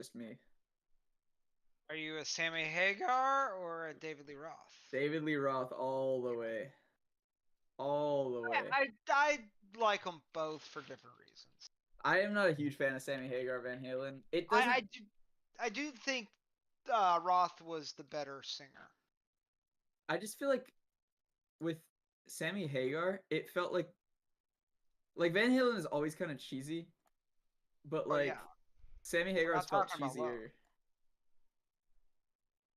Just me. Are you a Sammy Hagar or a David Lee Roth? David Lee Roth all the way. All the way. I like them both for different reasons. I am not a huge fan of Sammy Hagar Van Halen. It doesn't. I do think Roth was the better singer. I just feel like with Sammy Hagar, it felt like Van Halen is always kind of cheesy, but Oh, yeah. Sammy We're Hagar's not felt talking about love. cheesier.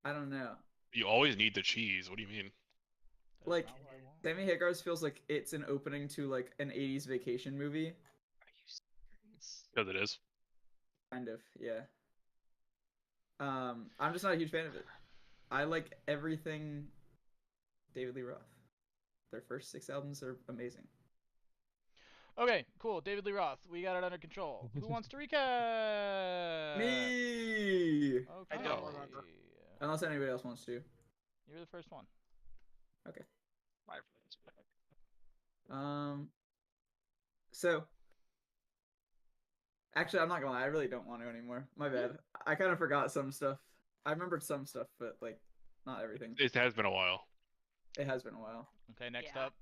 I don't know. You always need the cheese. What do you mean? That's Like not what I want. Sammy Hagar's feels like it's an opening to like an 80s vacation movie. Are you serious? Because it is. Kind of, yeah. I'm just not a huge fan of it. I like everything David Lee Roth. Their first 6 albums are amazing. Okay, cool. David Lee Roth. We got it under control. Who wants to recap? Me. Okay. I don't remember. Unless anybody else wants to. You're the first one. Okay. My So actually, I'm not gonna lie. I really don't want to anymore. My bad. I kind of forgot some stuff. I remembered some stuff, but like not everything. It has been a while. It has been a while. Okay, next Yeah. up.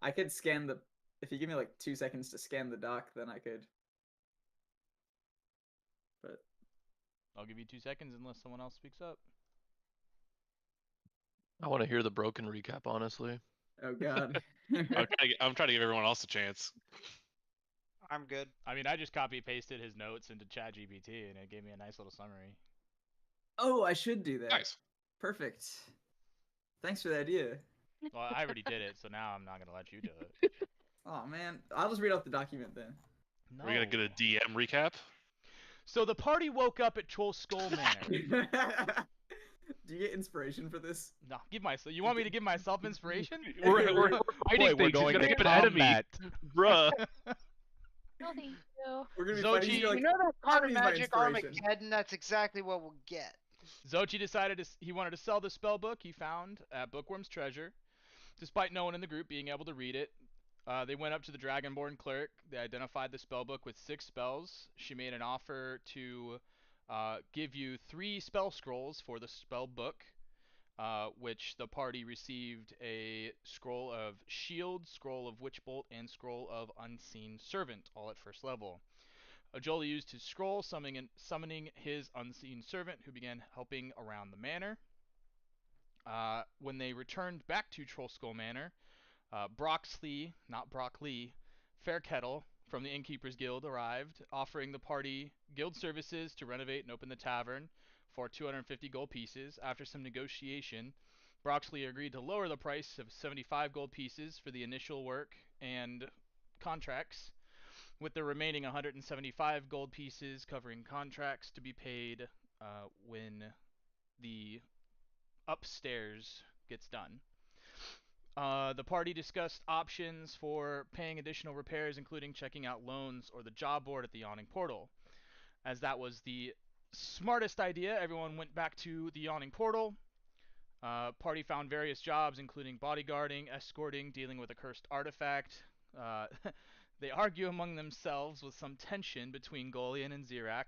I could scan the. If you give me like 2 seconds to scan the doc, then I could. But I'll give you 2 seconds unless someone else speaks up. I want to hear the broken recap, honestly. oh god. I'm trying to give everyone else a chance. I'm good. I mean, I just copy pasted his notes into ChatGPT and it gave me a nice little summary. Oh, I should do that. Nice. Perfect. Thanks for the idea. Well, I already did it, so now I'm not gonna let you do it. Oh man, I'll just read off the document then. No. We're gonna get a DM recap. So the party woke up at Troll Skull Manor. Do you get inspiration for this? No, give myself. You want me to give myself inspiration? We're fighting Boy, we're things. going He's to gonna have an enemy, combat. bruh. No, thank you. We're gonna be Zochi, fighting. You're like, You know that part of "Enemy's my Magic inspiration." Armageddon? That's exactly what we'll get. Zochi decided he wanted to sell the spell book he found at Bookworm's Treasure. Despite no one in the group being able to read it, they went up to the Dragonborn cleric. They identified the spell book with 6 spells. She made an offer to give you 3 spell scrolls for the spell book, which the party received a scroll of Shield, scroll of Witchbolt, and scroll of Unseen Servant, all at first level. Ajoli used his scroll, summoning his Unseen Servant, who began helping around the manor. When they returned back to Trollskull Manor, Broxley, not Broccoli, Fairkettle from the Innkeepers Guild arrived, offering the party guild services to renovate and open the tavern for 250 gold pieces. After some negotiation, Broxley agreed to lower the price of 75 gold pieces for the initial work and contracts, with the remaining 175 gold pieces covering contracts to be paid when the upstairs gets done. The party discussed options for paying additional repairs, including checking out loans or the job board at the Yawning Portal. As that was the smartest idea, everyone went back to the Yawning Portal. Party found various jobs, including bodyguarding, escorting, dealing with a cursed artifact. They argue among themselves with some tension between Golian and Zirak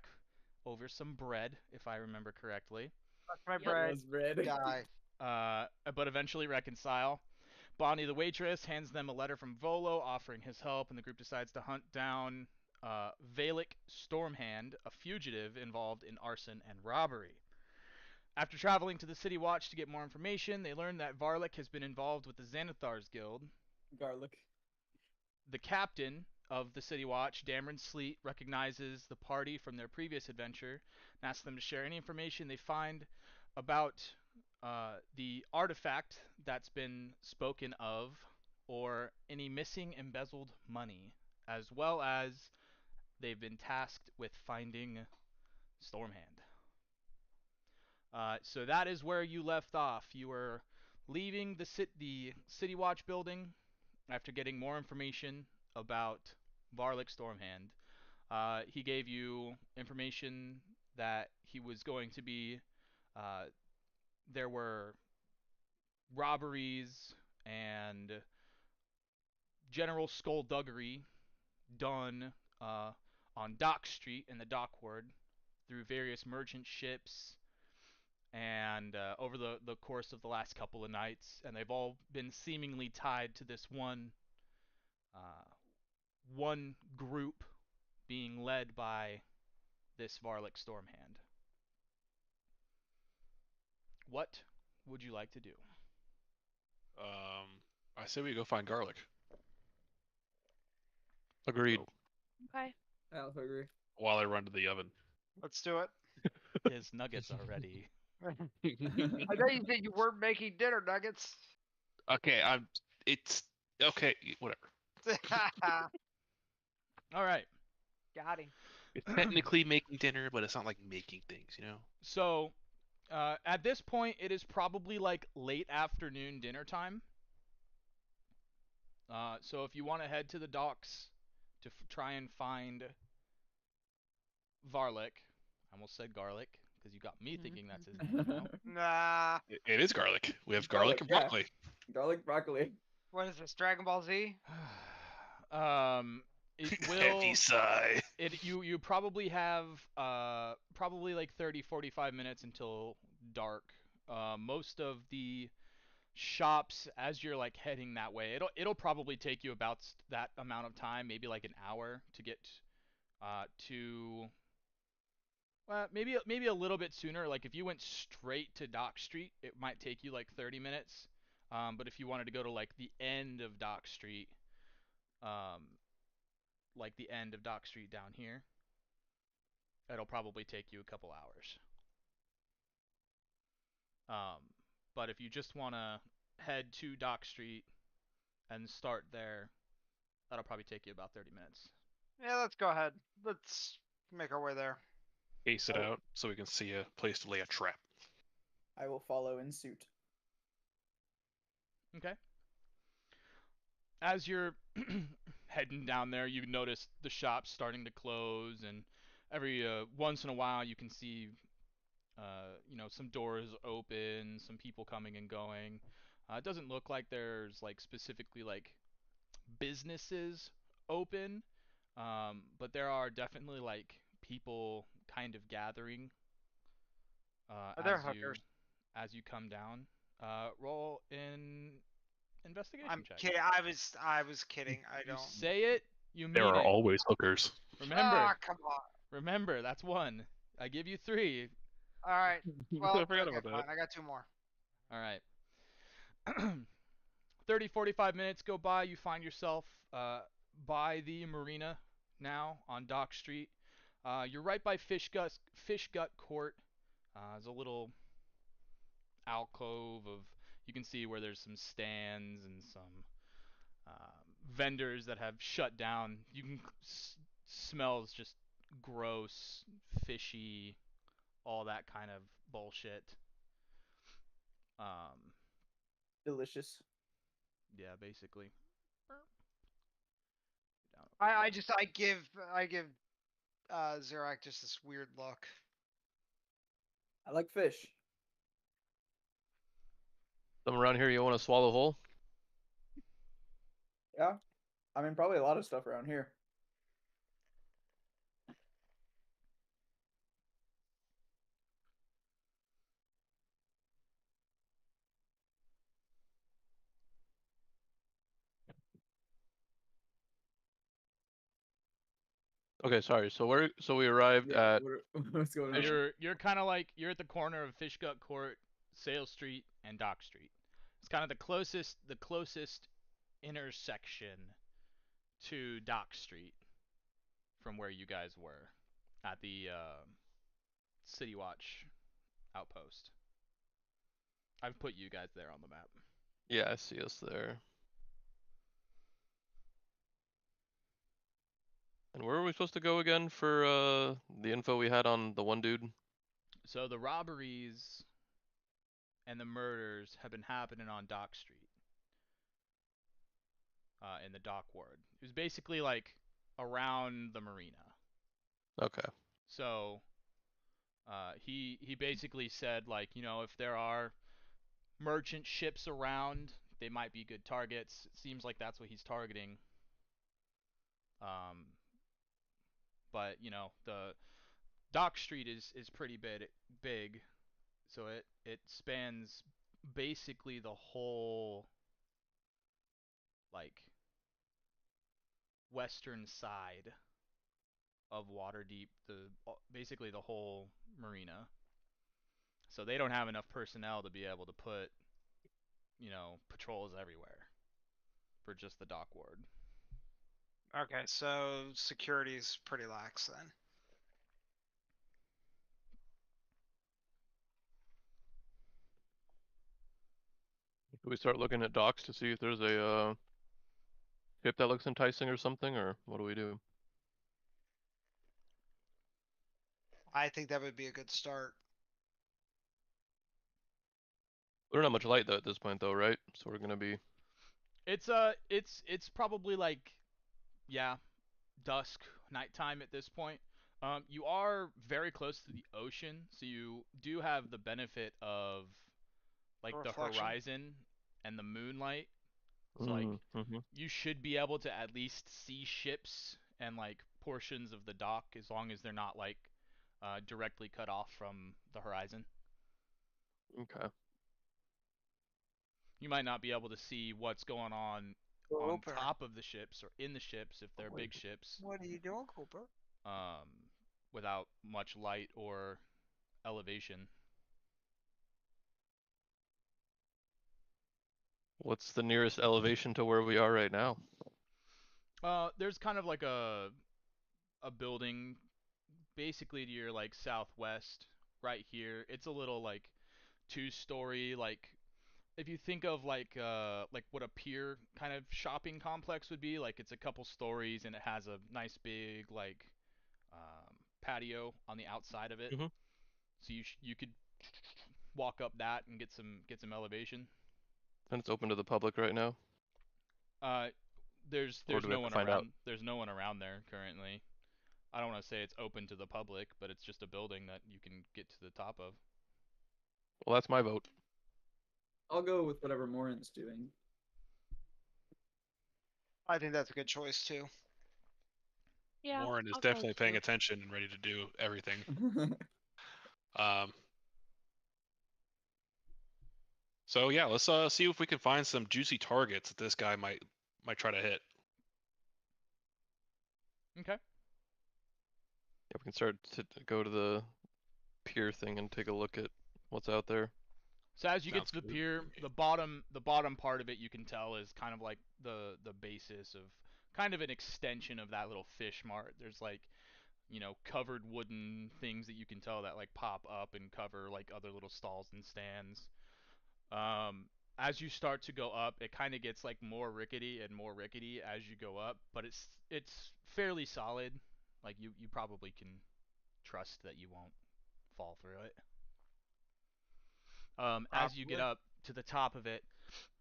over some bread, if I remember correctly. That's my Yep. bread. Was red. Guy. But eventually reconcile. Bonnie the waitress hands them a letter from Volo offering his help, and the group decides to hunt down Valak Stormhand, a fugitive involved in arson and robbery. After traveling to the City Watch to get more information, they learn that Varlik has been involved with the Xanathar's Guild. Garlic. The captain of the City Watch, Dameron Sleet, recognizes the party from their previous adventure and asks them to share any information they find about the artifact that's been spoken of, or any missing embezzled money, as well as they've been tasked with finding Stormhand. So that is where you left off. You were leaving the City Watch building after getting more information about Varlik Stormhand. He gave you information that he was going to be there were robberies and general skullduggery done on Dock Street in the Dock Ward, through various merchant ships and over the course of the last couple of nights, and they've all been seemingly tied to this uh, one group being led by this Varlic Stormhand. What would you like to do? I say we go find garlic. Agreed. Okay. I'll agree. While I run to the oven. Let's do it. His nuggets are ready. I thought you said you weren't making dinner nuggets. Okay, it's okay. Whatever. All right. Got him. It's technically making dinner, but it's not like making things, you know. So, at this point, it is probably like late afternoon dinner time. So if you want to head to the docks to try and find Varlic, I almost said garlic because you got me thinking that's his name. You know? Nah. It is garlic. We have Garlic, garlic and yeah. broccoli. Garlic broccoli. What is this? Dragon Ball Z? It will. Heavy sigh. You probably have probably like 30-45 minutes until dark. Most of the shops, as you're like heading that way, it'll probably take you about that amount of time, maybe like an hour to get to maybe a little bit sooner. Like if you went straight to Dock Street, it might take you like 30 minutes. But if you wanted to go to like the end of Dock Street, like the end of Dock Street down here, it'll probably take you a couple hours. But if you just want to head to Dock Street and start there, that'll probably take you about 30 minutes. Yeah, let's go ahead. Let's make our way there. Case it out so we can see a place to lay a trap. I will follow in suit. Okay. As you're heading down there, you notice the shops starting to close, and every once in a while you can see some doors open, some people coming and going. It doesn't look like there's like specifically like businesses open, but there are definitely like people kind of gathering Are there hookers? as you come down. Roll in investigation I'm check. kidding. I was kidding. I You don't. say it, you mean There are it. always hookers. Remember, Come on. remember, that's one. I give you 3. All right. Well, I forgot okay, about fine. that. I got 2 more. All right. 30-45 minutes go by. You find yourself by the marina now on Dock Street. You're right by Fish Gut Court. There's a little alcove of, you can see where there's some stands and some vendors that have shut down. You can smells just gross, fishy, all that kind of bullshit. Delicious. Yeah, basically. I give Zerak just this weird look. I like fish. Some around here you want to swallow whole? Yeah. I mean, probably a lot of stuff around here. Okay, sorry. So we arrived Yeah, at what's going on? You're kind of like you're at the corner of Fish Gut Court, Sale Street, and Dock Street. It's kind of the closest intersection to Dock Street from where you guys were at the City Watch outpost. I've put you guys there on the map. yeah, I see us there. And where were we supposed to go again for the info we had on the one dude? So the robberies and the murders have been happening on Dock Street. In the dock ward. It was basically like around the marina. Okay. So he basically said, like, if there are merchant ships around, they might be good targets. It seems like that's what he's targeting. But Dock Street is pretty big, so it spans basically the whole like western side of Waterdeep, basically the whole marina. So they don't have enough personnel to be able to put, patrols everywhere for just the dock ward. Okay, so security's pretty lax then. Do we start looking at docks to see if there's a ship that looks enticing or something, or what do we do? I think that would be a good start. We don't have much light though at this point, though, right? So we're gonna be. It's probably like, yeah, dusk, nighttime at this point. You are very close to the ocean, so you do have the benefit of like the Reflection. horizon and the moonlight. So like you should be able to at least see ships and like portions of the dock as long as they're not like directly cut off from the horizon. Okay. You might not be able to see what's going on Cooper. top of the ships or in the ships if they're big ships, What are you doing, Cooper? without much light or elevation. What's the nearest elevation to where we are right now? There's kind of like a building basically to your like southwest right here. It's a little like two-story, like if you think of like what a pier kind of shopping complex would be, like it's a couple stories and it has a nice big like patio on the outside of it. Mhm. So you could walk up that and get some elevation. And it's open to the public right now. There's Or do we no have to one find around. out? There's no one around there currently. I don't want to say it's open to the public, but it's just a building that you can get to the top of. Well, that's my vote. I'll go with whatever Morin's doing. I think that's a good choice too. Yeah. Warren is I'll go definitely paying too. attention and ready to do everything. So yeah, let's see if we can find some juicy targets that this guy might try to hit. Okay. Yeah, we can start to go to the pier thing and take a look at what's out there. So as you get Sounds to the good. pier, the bottom part of it you can tell is kind of like the basis of kind of an extension of that little fish mart. There's like, covered wooden things that you can tell that like pop up and cover like other little stalls and stands. As you start to go up, it kind of gets like more rickety and more rickety as you go up, but it's fairly solid. Like you probably can trust that you won't fall through it. As you get Probably. up to the top of it,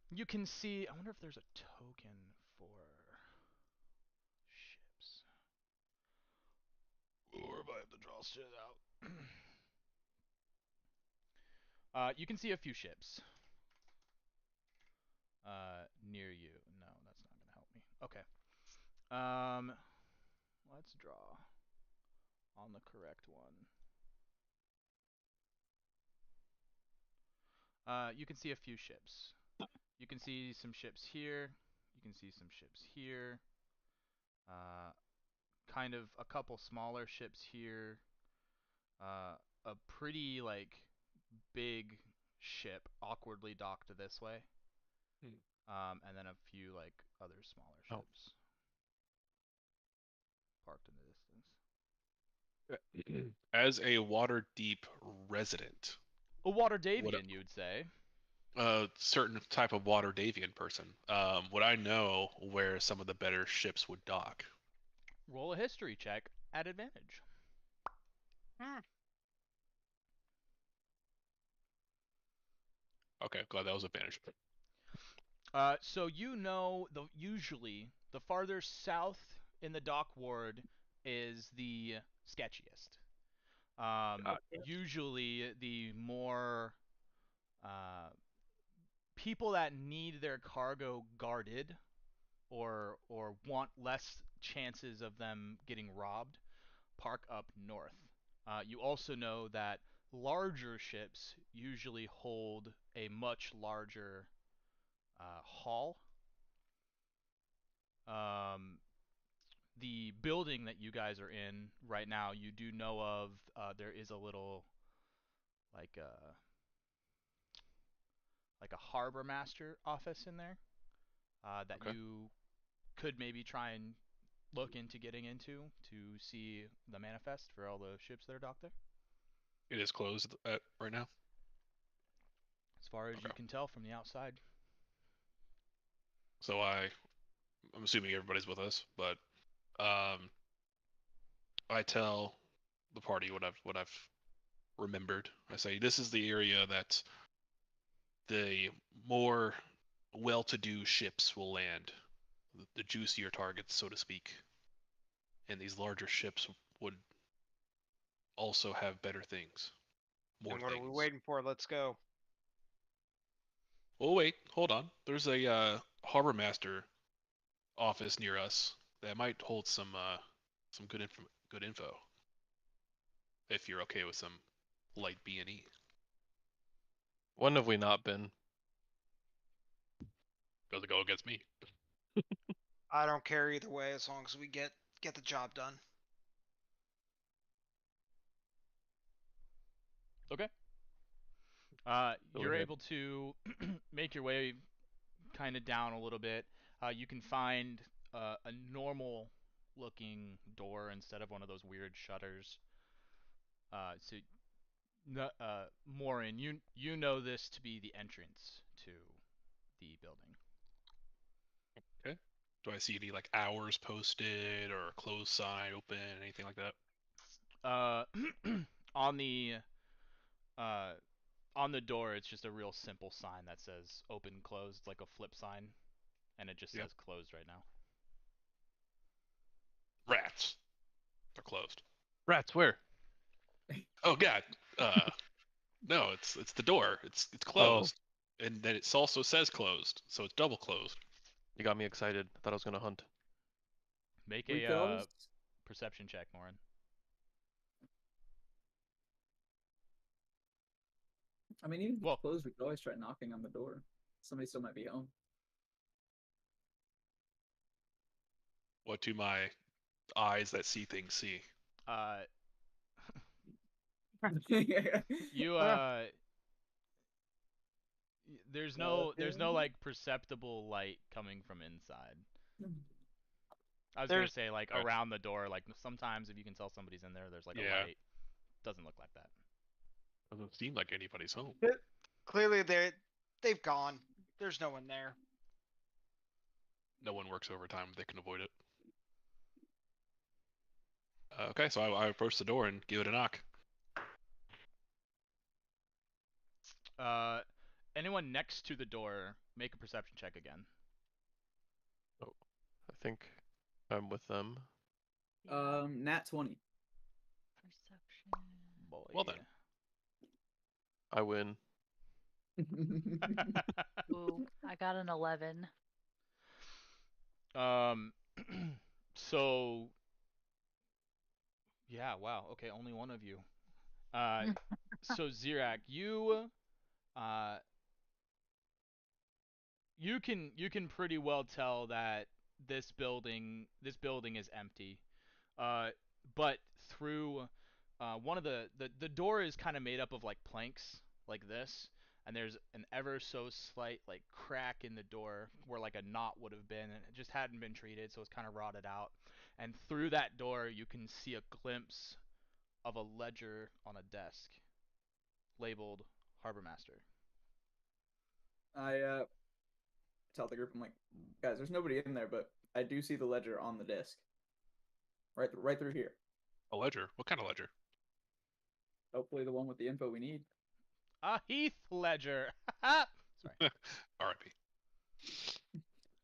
you can see. I wonder if there's a token for ships, or if I have to draw shit out. You can see a few ships near you. No, that's not gonna help me. Okay. Let's draw on the correct one. You can see a few ships. You can see some ships here. You can see some ships here. Kind of a couple smaller ships here. A pretty like big ship awkwardly docked this way. And then a few like other smaller ships parked in the distance. As a Waterdeep resident, A Waterdavian, you'd say. a certain type of Waterdavian person, would I know where some of the better ships would dock? Roll a history check at advantage. Okay, glad that was advantage. So usually the farther south in the dock ward is the sketchiest. Usually the more people that need their cargo guarded or want less chances of them getting robbed park up north. You also know that larger ships usually hold a much larger hall. The building that you guys are in right now, you do know of. There is a little like a harbor master office in there that Okay. you could maybe try and look into getting into to see the manifest for all the ships that are docked there. It is closed right now. As far as you Okay. can tell from the outside. So I'm assuming everybody's with us, but I tell the party what I've remembered. I say this is the area that the more well-to-do ships will land, the juicier targets, so to speak. And these larger ships would also have better things, more And what are we things. waiting for? Let's go. Oh wait, hold on. There's a harbor master office near us that might hold some good info. If you're okay with some light B&E. When have we not been? Doesn't go against me. I don't care either way as long as we get the job done. Okay. Go You're ahead. able to make your way kind of down a little bit. You can find a normal looking door instead of one of those weird shutters. So, Morin, you know this to be the entrance to the building. Okay. Do I see any like hours posted or a closed sign open, anything like that? Uh, on the uh, on the door, it's just a real simple sign that says "open, closed," like a flip sign, and it just Yep. says "closed" right now. Rats. They're closed. Rats, where? Oh god. No, it's the door. It's Oh, closed. And then it also says closed, so it's double closed. you got me excited. I thought I was gonna hunt. Make We a could always. perception check, Morin. I mean, even if Well, it's closed, we could always try knocking on the door. Somebody still might be home. What do my eyes that see things see? uh, Yeah. you there's no like perceptible light coming from inside. I was gonna There's say like Okay. around the door, like sometimes if you can tell somebody's in there, there's like a Yeah. light. Doesn't look like that. Doesn't seem like anybody's home. clearly they've gone. There's no one there. No one works overtime if they can avoid it. Okay, so I approach the door and give it a knock. Anyone next to the door, make a perception check again. I think I'm with them. Nat 20. Perception. Boy. Well then. I win. Ooh, I got an 11. So yeah, wow. Okay, only one of you. So Zirak, uh, you can pretty well tell that this building is empty. But through one of the door is kind of made up of like planks like this, and there's an ever so slight like crack in the door where like a knot would have been, and it just hadn't been treated, so it's kind of rotted out. And through that door, you can see a glimpse of a ledger on a desk labeled Harbor Master. I tell the group, I'm like, guys, there's nobody in there, but I do see the ledger on the disc. Right through here. A ledger? What kind of ledger? Hopefully the one with the info we need. A Heath Ledger. Sorry. R.I.P.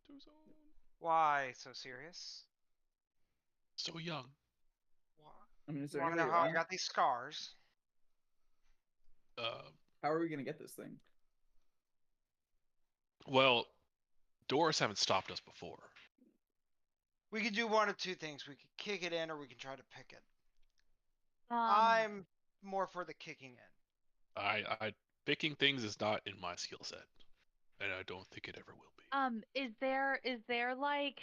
Too soon. Why so serious? So young. Why? I mean, is You there want to any know way how I around? got these scars? How are we gonna get this thing? Well, doors haven't stopped us before. We can do one of two things. We can kick it in or we can try to pick it. I'm more for the kicking in. I picking things is not in my skill set, and I don't think it ever will be. Is there like,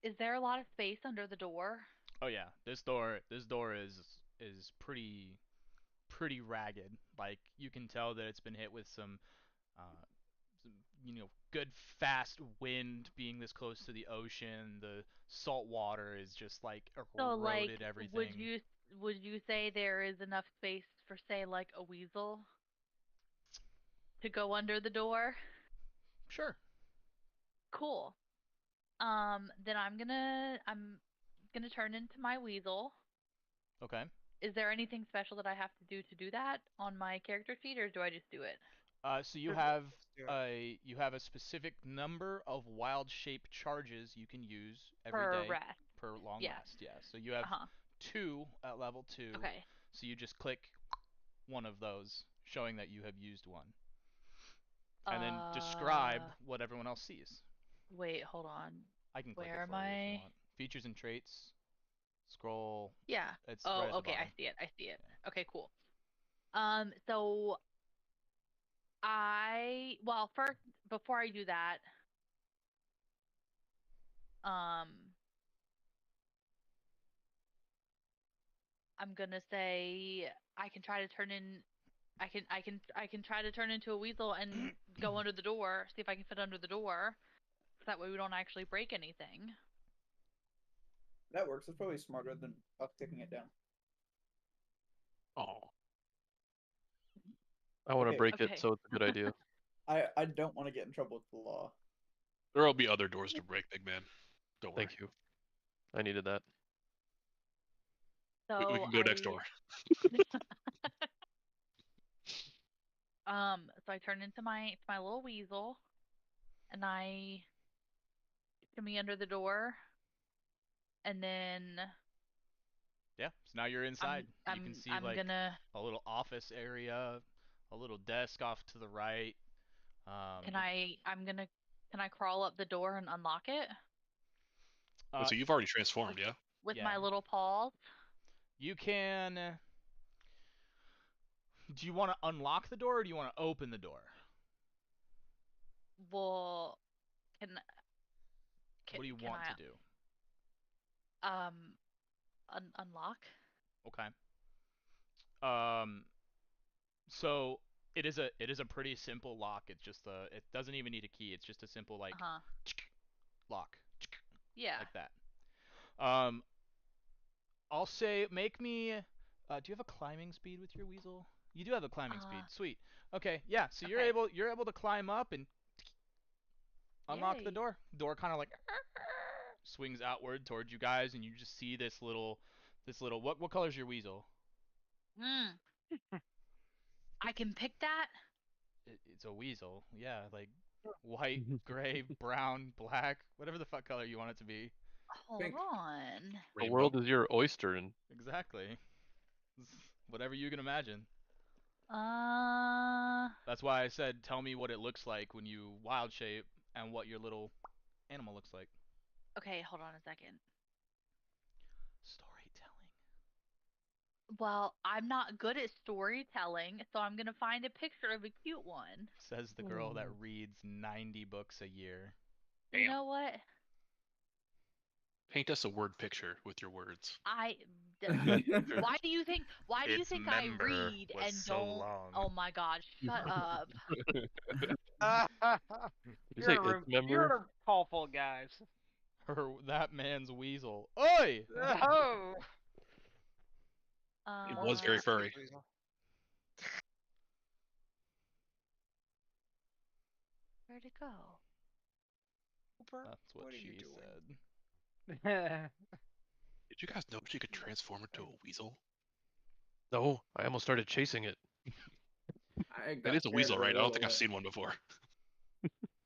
is there a lot of space under the door? Oh yeah, this door is pretty ragged. Like you can tell that it's been hit with some good fast wind being this close to the ocean. The salt water is just like So like, eroded everything. would you say there is enough space for, say, like a weasel to go under the door? Sure. Cool. Then I'm gonna turn into my weasel. Okay. Is there anything special that I have to do that on my character sheet, or do I just do it? So you Sure, have do a specific number of wild shape charges you can use every Per day rest. per long Yeah. rest. Yeah. So you have Uh-huh. 2 at level 2. Okay. So you just click one of those, showing that you have used one, and then describe what everyone else sees. Wait, hold on. I can click Where it am for you if you I? want. Features and traits. Scroll. Yeah. It's Oh, right at the okay, I bottom. see it. I see it. Yeah. Okay, cool. So well, first, before I do that, I'm gonna say I can try to turn in. I can try to turn into a weasel and go under the door. See if I can fit under the door. So that way we don't actually break anything. That works. It's probably smarter than us kicking it down. Oh, I want to Okay. break Okay. it, so it's a good idea. I don't want to get in trouble with the law. there will be other doors to break, big man. Don't worry. Thank you. I needed that. So We can go next door. So I turn into my little weasel, and I shimmy under the door, and then Yeah. So now you're inside. You can see I'm like gonna. a little office area, a little desk off to the right. Can I crawl up the door and unlock it So you've already transformed, yeah? with Yeah. my little paws? You can. Do you want to unlock the door, or do you want to open the door? Well, What do you can want I, to do? unlock? Okay. So it is a pretty simple lock. It's just it doesn't even need a key. It's just a simple like lock, Yeah. like that. I'll say make me. Do you have a climbing speed with your weasel? You do have a climbing speed. Sweet. Okay. Yeah. So you're able to climb up and unlock the Yay. door. Door kind of like swings outward towards you guys, and you just see this little what color is your weasel? I can pick that. It's a weasel. Yeah, like white, gray, brown, black, whatever the fuck color you want it to be. Hold Pink. on. The Rainbow. world is your oyster, and Exactly. Whatever you can imagine. Uh, That's why I said tell me what it looks like when you wild shape and what your little animal looks like. okay, hold on a second. Storytelling. Well, I'm not good at storytelling, so I'm gonna find a picture of a cute one. Says the girl that reads 90 books a year. You know what? Paint us a word picture with your words. Why do you think Its I member read was and so don't? long. Oh my god, shut up. you say You're its member. you're a callful, guys. That man's weasel. Oi! Oh. It was very furry. Where'd it go? That's what, What are you she doing? said. Did you guys know she could transform into a weasel? No, I almost started chasing it. That is a weasel, right? I don't think I've seen one before.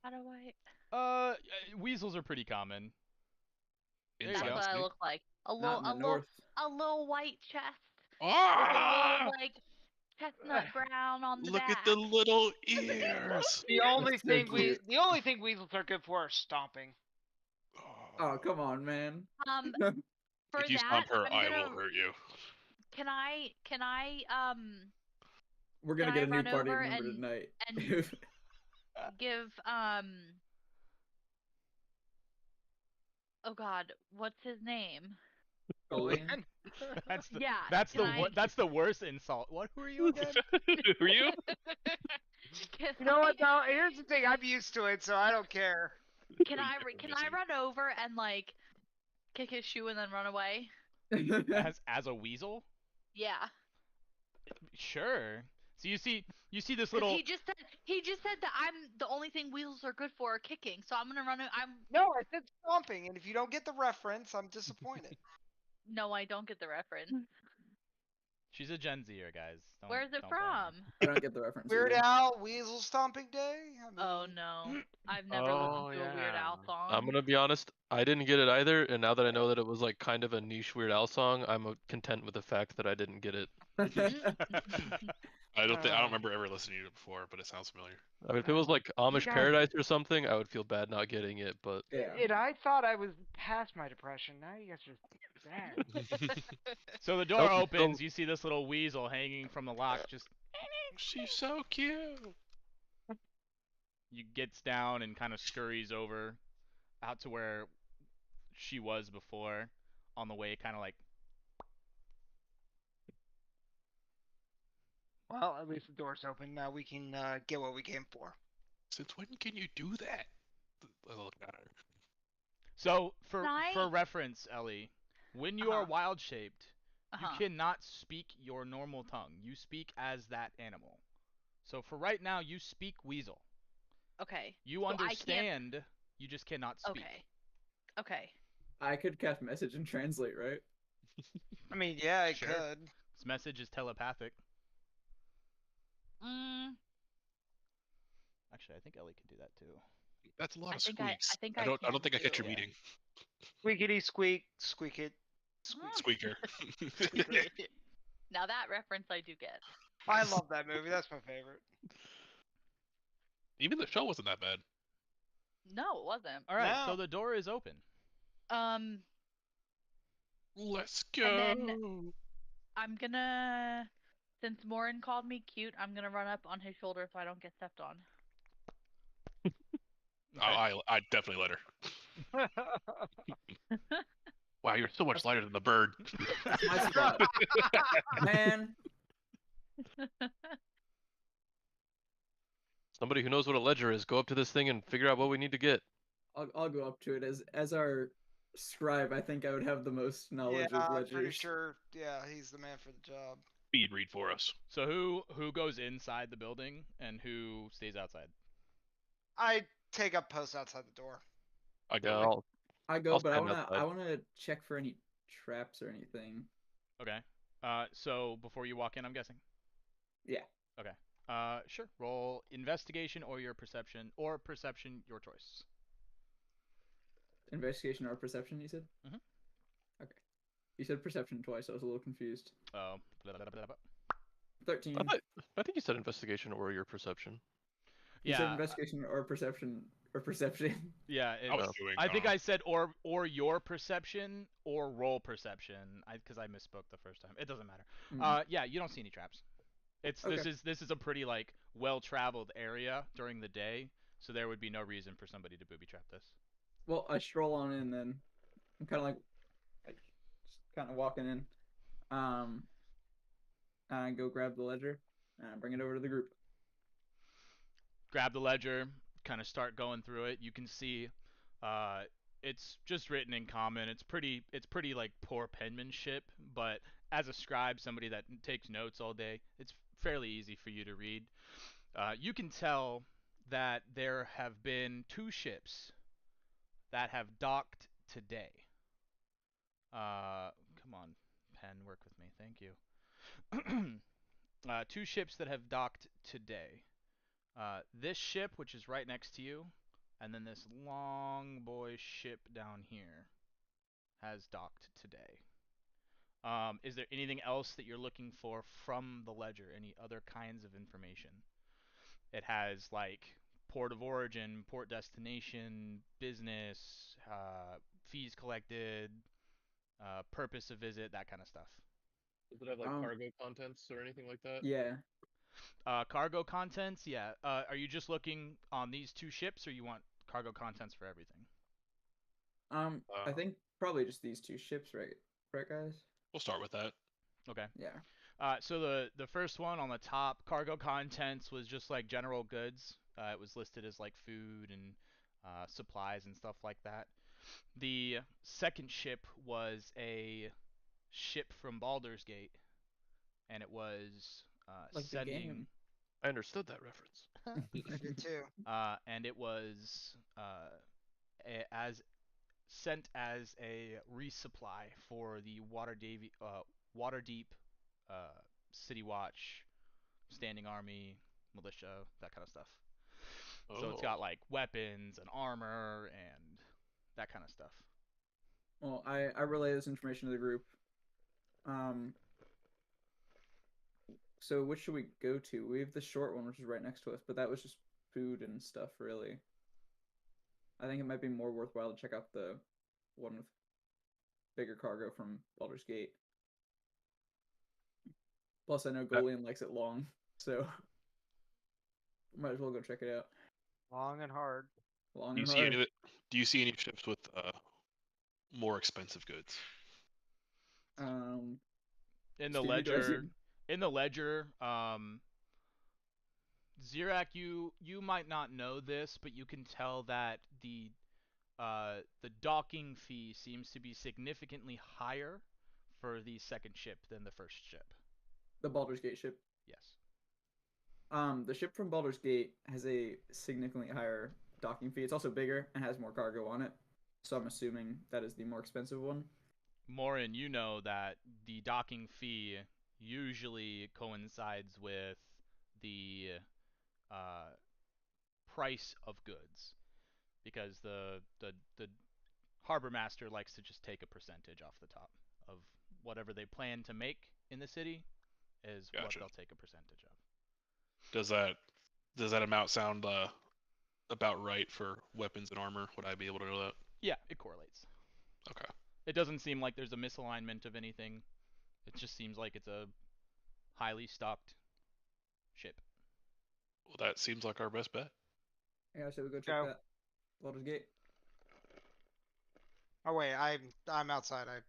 How do I? Weasels are pretty common. There you That's go. what I look like. A Not in the little, north. a little white chest. Ah! With a little, like, chestnut brown on the Look back. at the little ears. The only That's so thing cute. weasels are good for is stomping. Oh, come on, man. For If you that, stomp her, I'm I gonna. will hurt you. Can I? We're Can gonna I get a new run party over member and tonight. and give Oh God, what's his name? Julian? That's the Yeah. that's can the I, that's the worst insult. What? Who are you again? Who are you? can You know what I- though? Here's the thing. I'm used to it, so I don't care. Can I can I run over and like kick his shoe and then run away? As a weasel? Yeah. Sure. So you see this Because little. he just said that I'm the only thing weasels are good for are kicking. So I'm gonna run. No, I said stomping, and if you don't get the reference, I'm disappointed. No, I don't get the reference. She's a Gen Zer, guys. Where's it don't blame her. from? I don't get the reference. Weird either. Al Weasel Stomping Day. I mean, Oh no, I've never listened to a Weird Al song. I'm gonna be honest, I didn't get it either, and now that I know that it was like kind of a niche Weird Al song, I'm content with the fact that I didn't get it. I don't remember ever listening to it before, but it sounds familiar. I mean, if it was like Amish guys- Paradise or something, I would feel bad not getting it, but Yeah. And I thought I was past my depression. Now you guys are just bad. So the door Nope, opens. still- You see this little weasel hanging from the lock. Just She's so cute. you gets down and kind of scurries over out to where she was before. On the way, kind of like. Well, at least the door's open. Now we can get what we came for. Since when can you do that? I look at her. So for Nice. reference, Ellie, when you are Uh-huh. wild shaped, you Uh-huh. cannot speak your normal tongue. You speak as that animal. So for right now, you speak weasel. Okay. You So I can't- understand. You just cannot speak. Okay. Okay. I could cast message and translate, right? I mean, yeah, I Sure. could. This message is telepathic. Mm, Actually, I think Ellie can do that too. That's a lot I of think squeaks. I think I don't can think I catch too. your meeting. Squeakity squeak, squeak it. Mm. Squeaker. Now that reference I do get. I love that movie. That's my favorite. Even the show wasn't that bad. No, it wasn't. All right, so No. the door is open. Let's go. And I'm gonna, since Morin called me cute, I'm gonna run up on his shoulder so I don't get stepped on. I definitely let her. Wow, you're so much lighter than the bird. That's my spot. Man. somebody who knows what a ledger is, go up to this thing and figure out what we need to get. I'll go up to it as our scribe. I think I would have the most knowledge Yeah, of I'm ledgers. pretty sure. Yeah, he's the man for the job. Speed read for us. So who goes inside the building and who stays outside? I take up post outside the door. I Yeah, go. I go, I'll but stand outside. I wanna check for any traps or anything. Okay. So before you walk in, I'm guessing. Yeah. Okay. Sure. Roll investigation or your perception, your choice. Investigation or perception, you said? Mhm. Okay. You said perception twice, I was a little confused. Oh. 13. I think you said investigation or your perception. You said Yeah. investigation or perception or perception. Yeah. I was It's, doing. I think I said or your perception or roll perception. Because I misspoke the first time. It doesn't matter. Mm. Yeah. You don't see any traps. This Okay. is a pretty like well-traveled area during the day, so there would be no reason for somebody to booby trap this. Well, I stroll on in then. I'm kind of like just kind of walking in. I go grab the ledger and bring it over to the group. Grab the ledger, kind of start going through it. You can see it's just written in common. It's pretty like poor penmanship, but as a scribe, somebody that takes notes all day, it's fairly easy for you to read. You can tell that there have been 2 ships that have docked today. Come on, pen, work with me. Thank you. 2 ships that have docked today. This ship, which is right next to you, and then this long boy ship down here has docked today. Is there anything else that you're looking for from the ledger? Any other kinds of information? It has like port of origin, port destination, business, fees collected, purpose of visit, that kind of stuff. Does it have like Um, cargo contents or anything like that? Yeah. Cargo contents, yeah. Are you just looking on these two ships, or you want cargo contents for everything? I think probably just these two ships, right? Right, guys? We'll start with that. Okay. Yeah. So the first one on the top, cargo contents, was just like general goods. It was listed as like food and supplies and stuff like that. The second ship was a ship from Baldur's Gate, and it was Like the sending. game. I understood that reference. I did too. And it was as sent as a resupply for the Waterdeep City Watch, Standing Army, militia, that kind of stuff. So it's got like weapons and armor and that kind of stuff. Well, I relay this information to the group. So which should we go to? We have the short one, which is right next to us, but that was just food and stuff, really. I think it might be more worthwhile to check out the one with bigger cargo from Baldur's Gate. Plus, I know Golian likes it long, so might as well go check it out. Long and hard. Long Do you and see hard. any? Do you see any ships with more expensive goods? In the Stevie, do I see- ledger, in the ledger, Zirak, you might not know this, but you can tell that the docking fee seems to be significantly higher for the second ship than the first ship. the Baldur's Gate ship. Yes. The ship from Baldur's Gate has a significantly higher docking fee. It's also bigger and has more cargo on it. So I'm assuming that is the more expensive one. Morin, you know that the docking fee usually coincides with the price of goods, because the harbor master likes to just take a percentage off the top of whatever they plan to make in the city is what Gotcha. they'll take a percentage of. Does that amount sound about right for weapons and armor? Would I be able to know that? Yeah, it correlates. Okay. It doesn't seem like there's a misalignment of anything. It just seems like it's a highly stocked ship. Well, that seems like our best bet. Yeah, so we go check Go. that. Baldur's Gate. Oh wait, I'm outside. I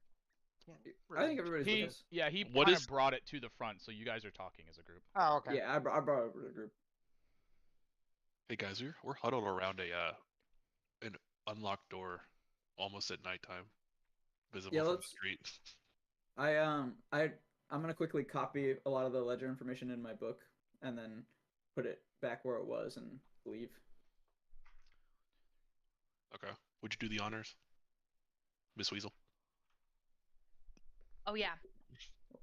can't. I think everybody's with us. He What kind is- of brought it to the front, so you guys are talking as a group. Oh okay. Yeah, I brought it over to the group. Hey guys, we're huddled around an unlocked door, almost at nighttime, visible Yeah, from the let's- street. I'm gonna quickly copy a lot of the ledger information in my book and then put it back where it was and leave. Okay. Would you do the honors, Miss Weasel? Oh yeah.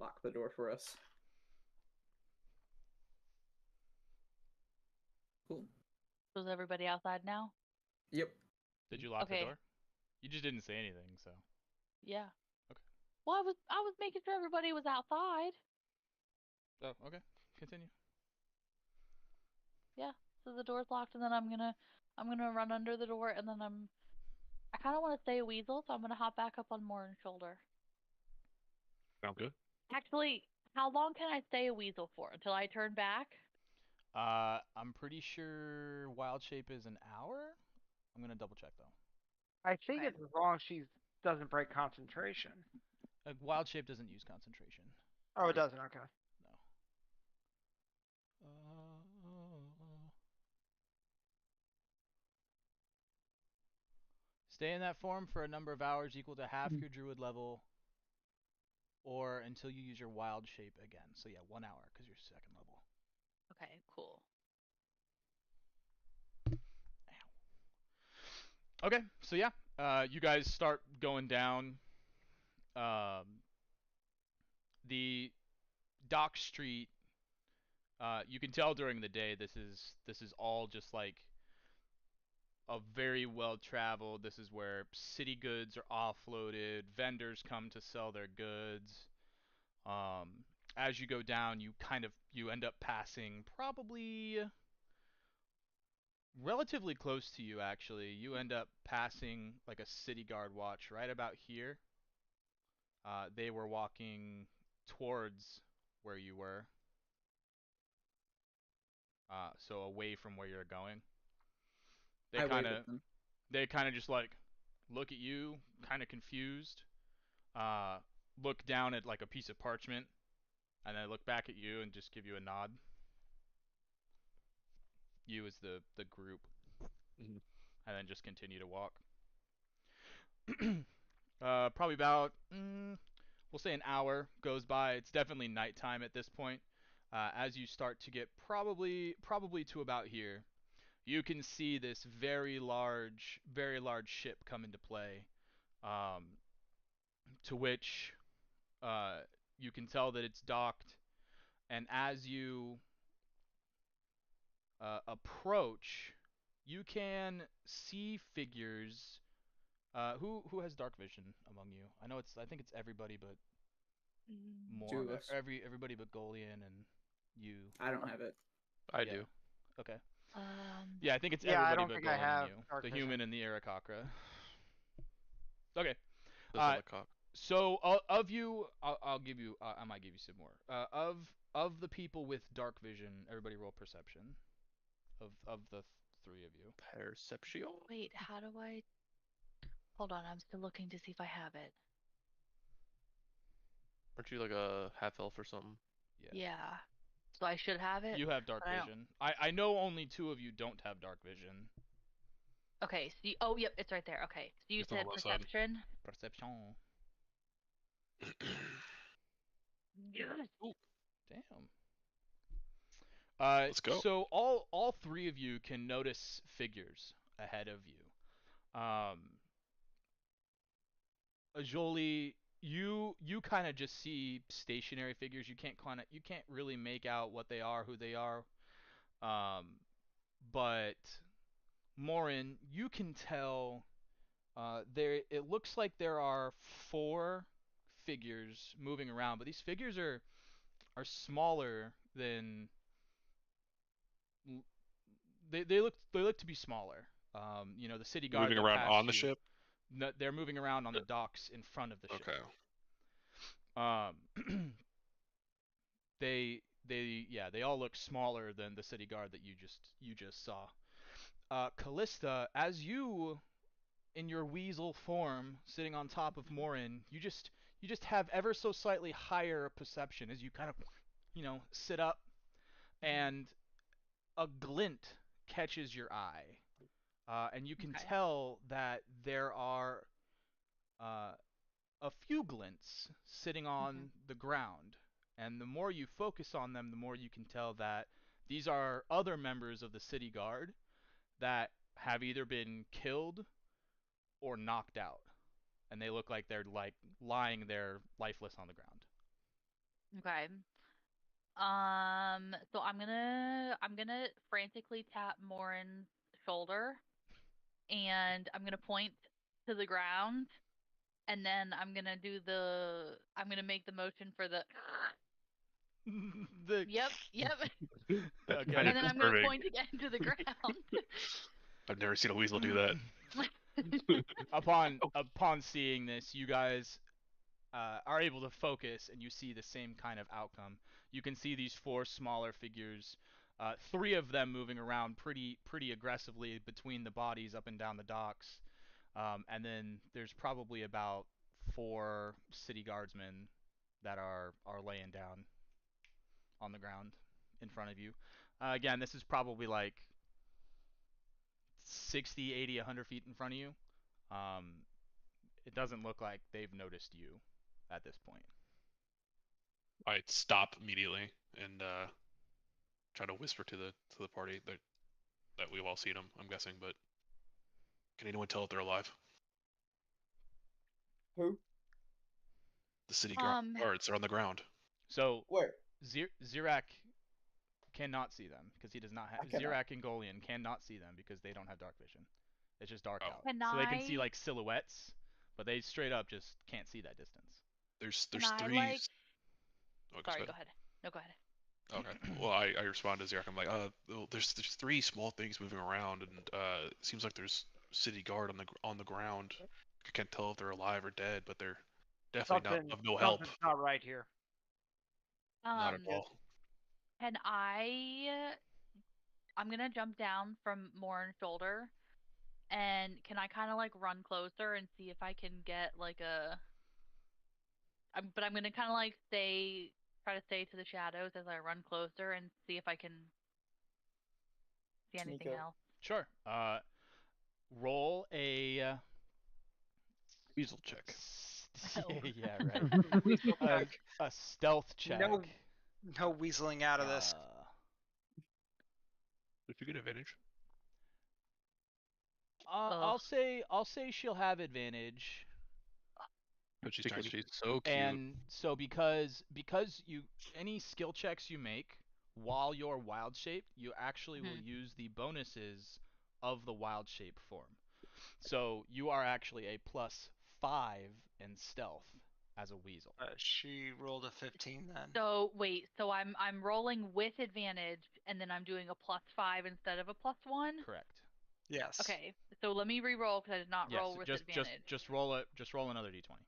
Lock the door for us. Cool. So is everybody outside now? Yep. Did you lock the Okay. door? You just didn't say anything, so. Yeah. Okay. Well, I was making sure everybody was outside. Oh, okay. Continue. So the door's locked, and then I'm gonna run under the door, and then I kind of want to stay a weasel, so I'm gonna hop back up on Morin's shoulder. Sound good? Actually, how long can I stay a weasel for? Until I turn back? I'm pretty sure wild shape is an hour. I'm gonna double check though. I think Okay. it's as long as she doesn't break concentration. Wild shape doesn't use concentration. Oh, it doesn't. Okay. No. Stay in that form for a number of hours equal to half your druid level, or until you use your wild shape again. So yeah, 1 hour because you're second level. Okay, cool. Okay, so yeah, you guys start going down. The dock street. You can tell during the day this is all just like a very well traveled. This is where city goods are offloaded. Vendors come to sell their goods. As you go down, you end up passing probably relatively close to you. Actually, you end up passing like a city guard watch right about here. They were walking towards where you were, so away from where you're going. I wave at them. They kind of just like look at you, kind of confused. Look down at like a piece of parchment, and then look back at you and just give you a nod. You as the group, Mhm. and then just continue to walk. Probably about we'll say an hour goes by. It's definitely nighttime at this point. As you start to get probably to about here, you can see this very large ship come into play, um, to which you can tell that it's docked. And as you approach, you can see figures. Who has dark vision among you? I think it's everybody but Two of us. everybody but Golian and you. I don't have it. I Yeah. do. Okay. Um, Yeah, I think it's Yeah, I everybody don't but think I Golian and have you. dark The vision. human and the Aarakocra. Okay. This on the cock. So of you, I'll give you. I might give you some more. Of the people with dark vision, everybody roll perception. Of the three of you. Perception. wait, how do I? Hold on, I'm still looking to see if I have it. Aren't you like a half elf or something? Yeah. So I should have it. You have dark but I don't. vision. I know only two of you don't have dark vision. Okay. So oh, yep, it's right there. Okay. So you It's on the said left side. perception. Perception. Yes. Damn. Let's go. So all three of you can notice figures ahead of you. Ajoli, you kind of just see stationary figures. You can't really make out what they are, who they are. But Morin, you can tell. There, it looks like there are 4 figures moving around, but these figures are smaller than. They look to be smaller. The city guard Moving that around passed on the you. ship. No, they're moving around on the docks in front of the ship. Okay. They all look smaller than the city guard that you just saw. Callista, as you in your weasel form sitting on top of Morin, you just have ever so slightly higher perception as you kind of sit up, and a glint catches your eye, and you can Okay. tell that there are a few glints sitting on the ground, and the more you focus on them, the more you can tell that these are other members of the city guard that have either been killed or knocked out, and they look like they're like lying there lifeless on the ground. Okay. So I'm gonna frantically tap Morin's shoulder, and I'm gonna point to the ground, and then I'm gonna make the motion for the. The Yep. That's Okay. kind And then of I'm gonna disturbing. point again to the ground. I've never seen a weasel do that. upon seeing this, you guys are able to focus, and you see the same kind of outcome. You can see these 4 smaller figures, 3 of them moving around pretty aggressively between the bodies up and down the docks, and then there's probably about 4 city guardsmen that are laying down on the ground in front of you. Again, this is probably like 60, 80, 100 feet in front of you. It doesn't look like they've noticed you at this point. I stop immediately and try to whisper to the party that we've all seen them. I'm guessing, but can anyone tell if they're alive? Who? The city Um, guards are on the ground. So Where? Zirak cannot see them because he does not I have. cannot. Zirak and Golian cannot see them because they don't have dark vision. It's just dark Oh. out. Can So they can see I- like silhouettes, but they straight up just can't see that distance. There's Can 3. I Oh, Sorry, go ahead. No, go ahead. Okay. Well, I respond to Zerk. I'm like, there's 3 small things moving around, and it seems like there's city guard on the ground. I can't tell if they're alive or dead, but they're Definitely Something, not of no help. something's not right here. Not at all. Can I'm gonna jump down from Morin's shoulder, and can I kind of like run closer and see if I can get like but I'm gonna kind of like try to stay to the shadows as I run closer and see if I can see anything Sneak up. else. Sure. Roll a Weasel check. yeah, right. Weasel a, check. a stealth check. No weaseling out of this. If you get advantage. I'll say she'll have advantage. But she's Because tiny. she's so cute. And so because you any skill checks you make while you're wild shaped, you actually will use the bonuses of the wild shape form. So you are actually a +5 in stealth as a weasel. She rolled a 15 then. So wait, so I'm rolling with advantage, and then I'm doing a +5 instead of a +1. Correct. Yes. Okay, so let me re-roll because I did not roll with advantage. Just roll another d20.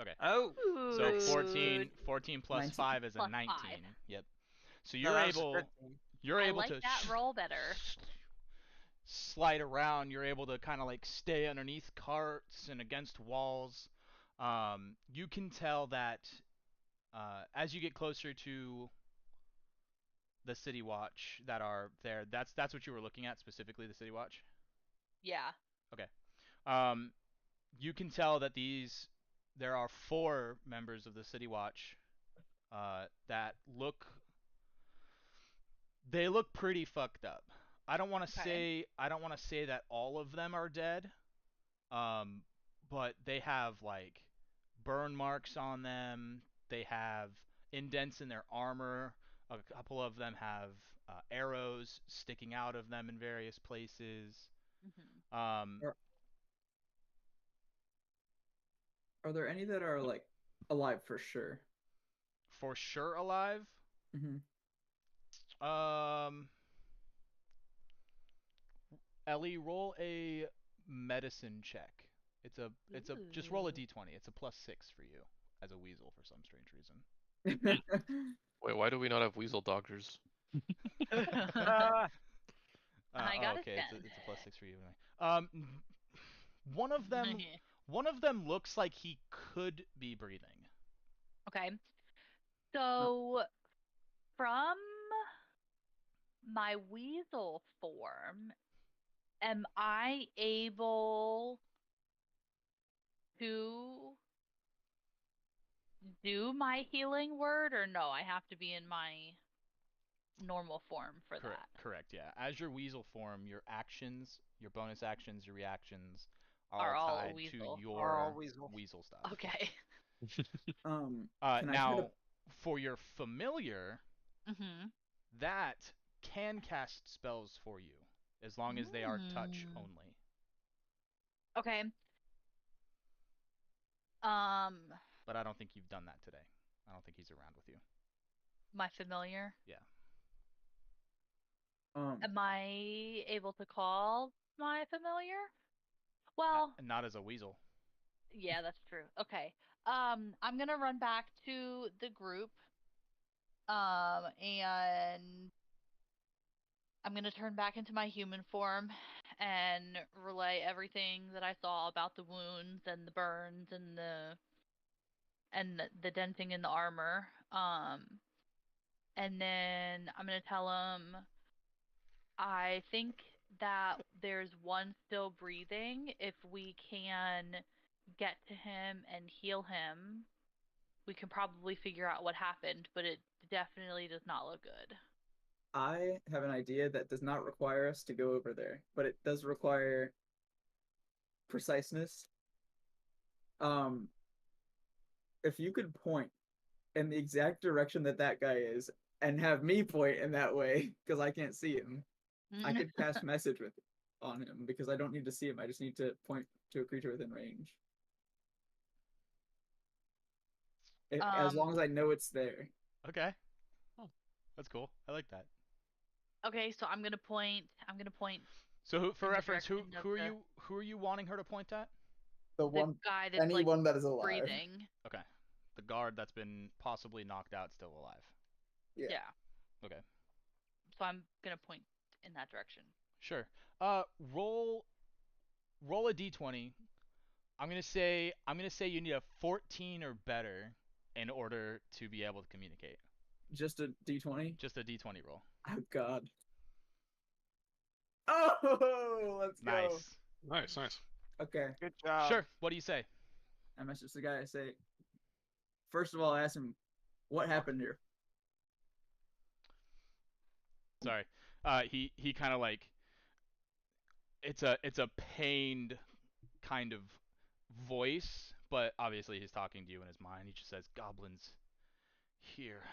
Okay. Oh. So Nice. 14 plus 19. 5 is a Plus 19. 5. Yep. So No, you're that was a able 15. you're I able like to that roll better. slide around. You're able to kind of like stay underneath carts and against walls. You can tell that as you get closer to the City Watch that are there, that's what you were looking at specifically, the City Watch. Yeah. Okay. You can tell that there are 4 members of the City Watch that look pretty fucked up. I don't want to say that all of them are dead, but they have like burn marks on them. They have indents in their armor. A couple of them have arrows sticking out of them in various places. Are there any that are like alive for sure? For sure alive? Ellie, roll a medicine check. Just roll a d20. It's a +6 for you as a weasel for some strange reason. Wait, why do we not have weasel doctors? I got a okay, 10. it's a +6 for you. One of them looks like he could be breathing. Okay. So from my weasel form, am I able to do my healing word, or no? I have to be in my normal form for that. Correct, yeah. As your weasel form, your actions, your bonus actions, your reactions Are all tied weasel. to your Are all weasel. stuff. Okay. Can I try now, to... for your familiar, that can cast spells for you as long as they are touch only. Okay. But I don't think you've done that today. I don't think he's around with you. My familiar. Yeah. Am I able to call my familiar? Well, not as a weasel. Yeah, that's true. Okay. I'm gonna run back to the group. And I'm gonna turn back into my human form and relay everything that I saw about the wounds and the burns and the denting in the armor. And then I'm gonna tell him I think that there's one still breathing. If we can get to him and heal him, we can probably figure out what happened, but it definitely does not look good. I have an idea that does not require us to go over there, but it does require preciseness. If you could point in the exact direction that guy is and have me point in that way, because I can't see him, I could cast message on him because I don't need to see him. I just need to point to a creature within range. As long as I know it's there. Okay. Oh, that's cool. I like that. Okay, so I'm gonna point. So for reference, who are you wanting her to point at? The The one, guy that's like anyone that is alive. breathing. Okay. The guard that's been possibly knocked out still alive. Yeah. Yeah. Okay. So I'm gonna point in that direction. Sure. Roll a d20. I'm gonna say you need a 14 or better in order to be able to communicate. Just a d20. Just a d20 roll. Oh God. Oh, let's go. Nice. Nice. Okay. Good job. Sure. What do you say? I messaged the guy. I say, first of all, I asked him, what happened here? Sorry. He kind of like it's a pained kind of voice, but obviously he's talking to you in his mind. He just says, "Goblins here."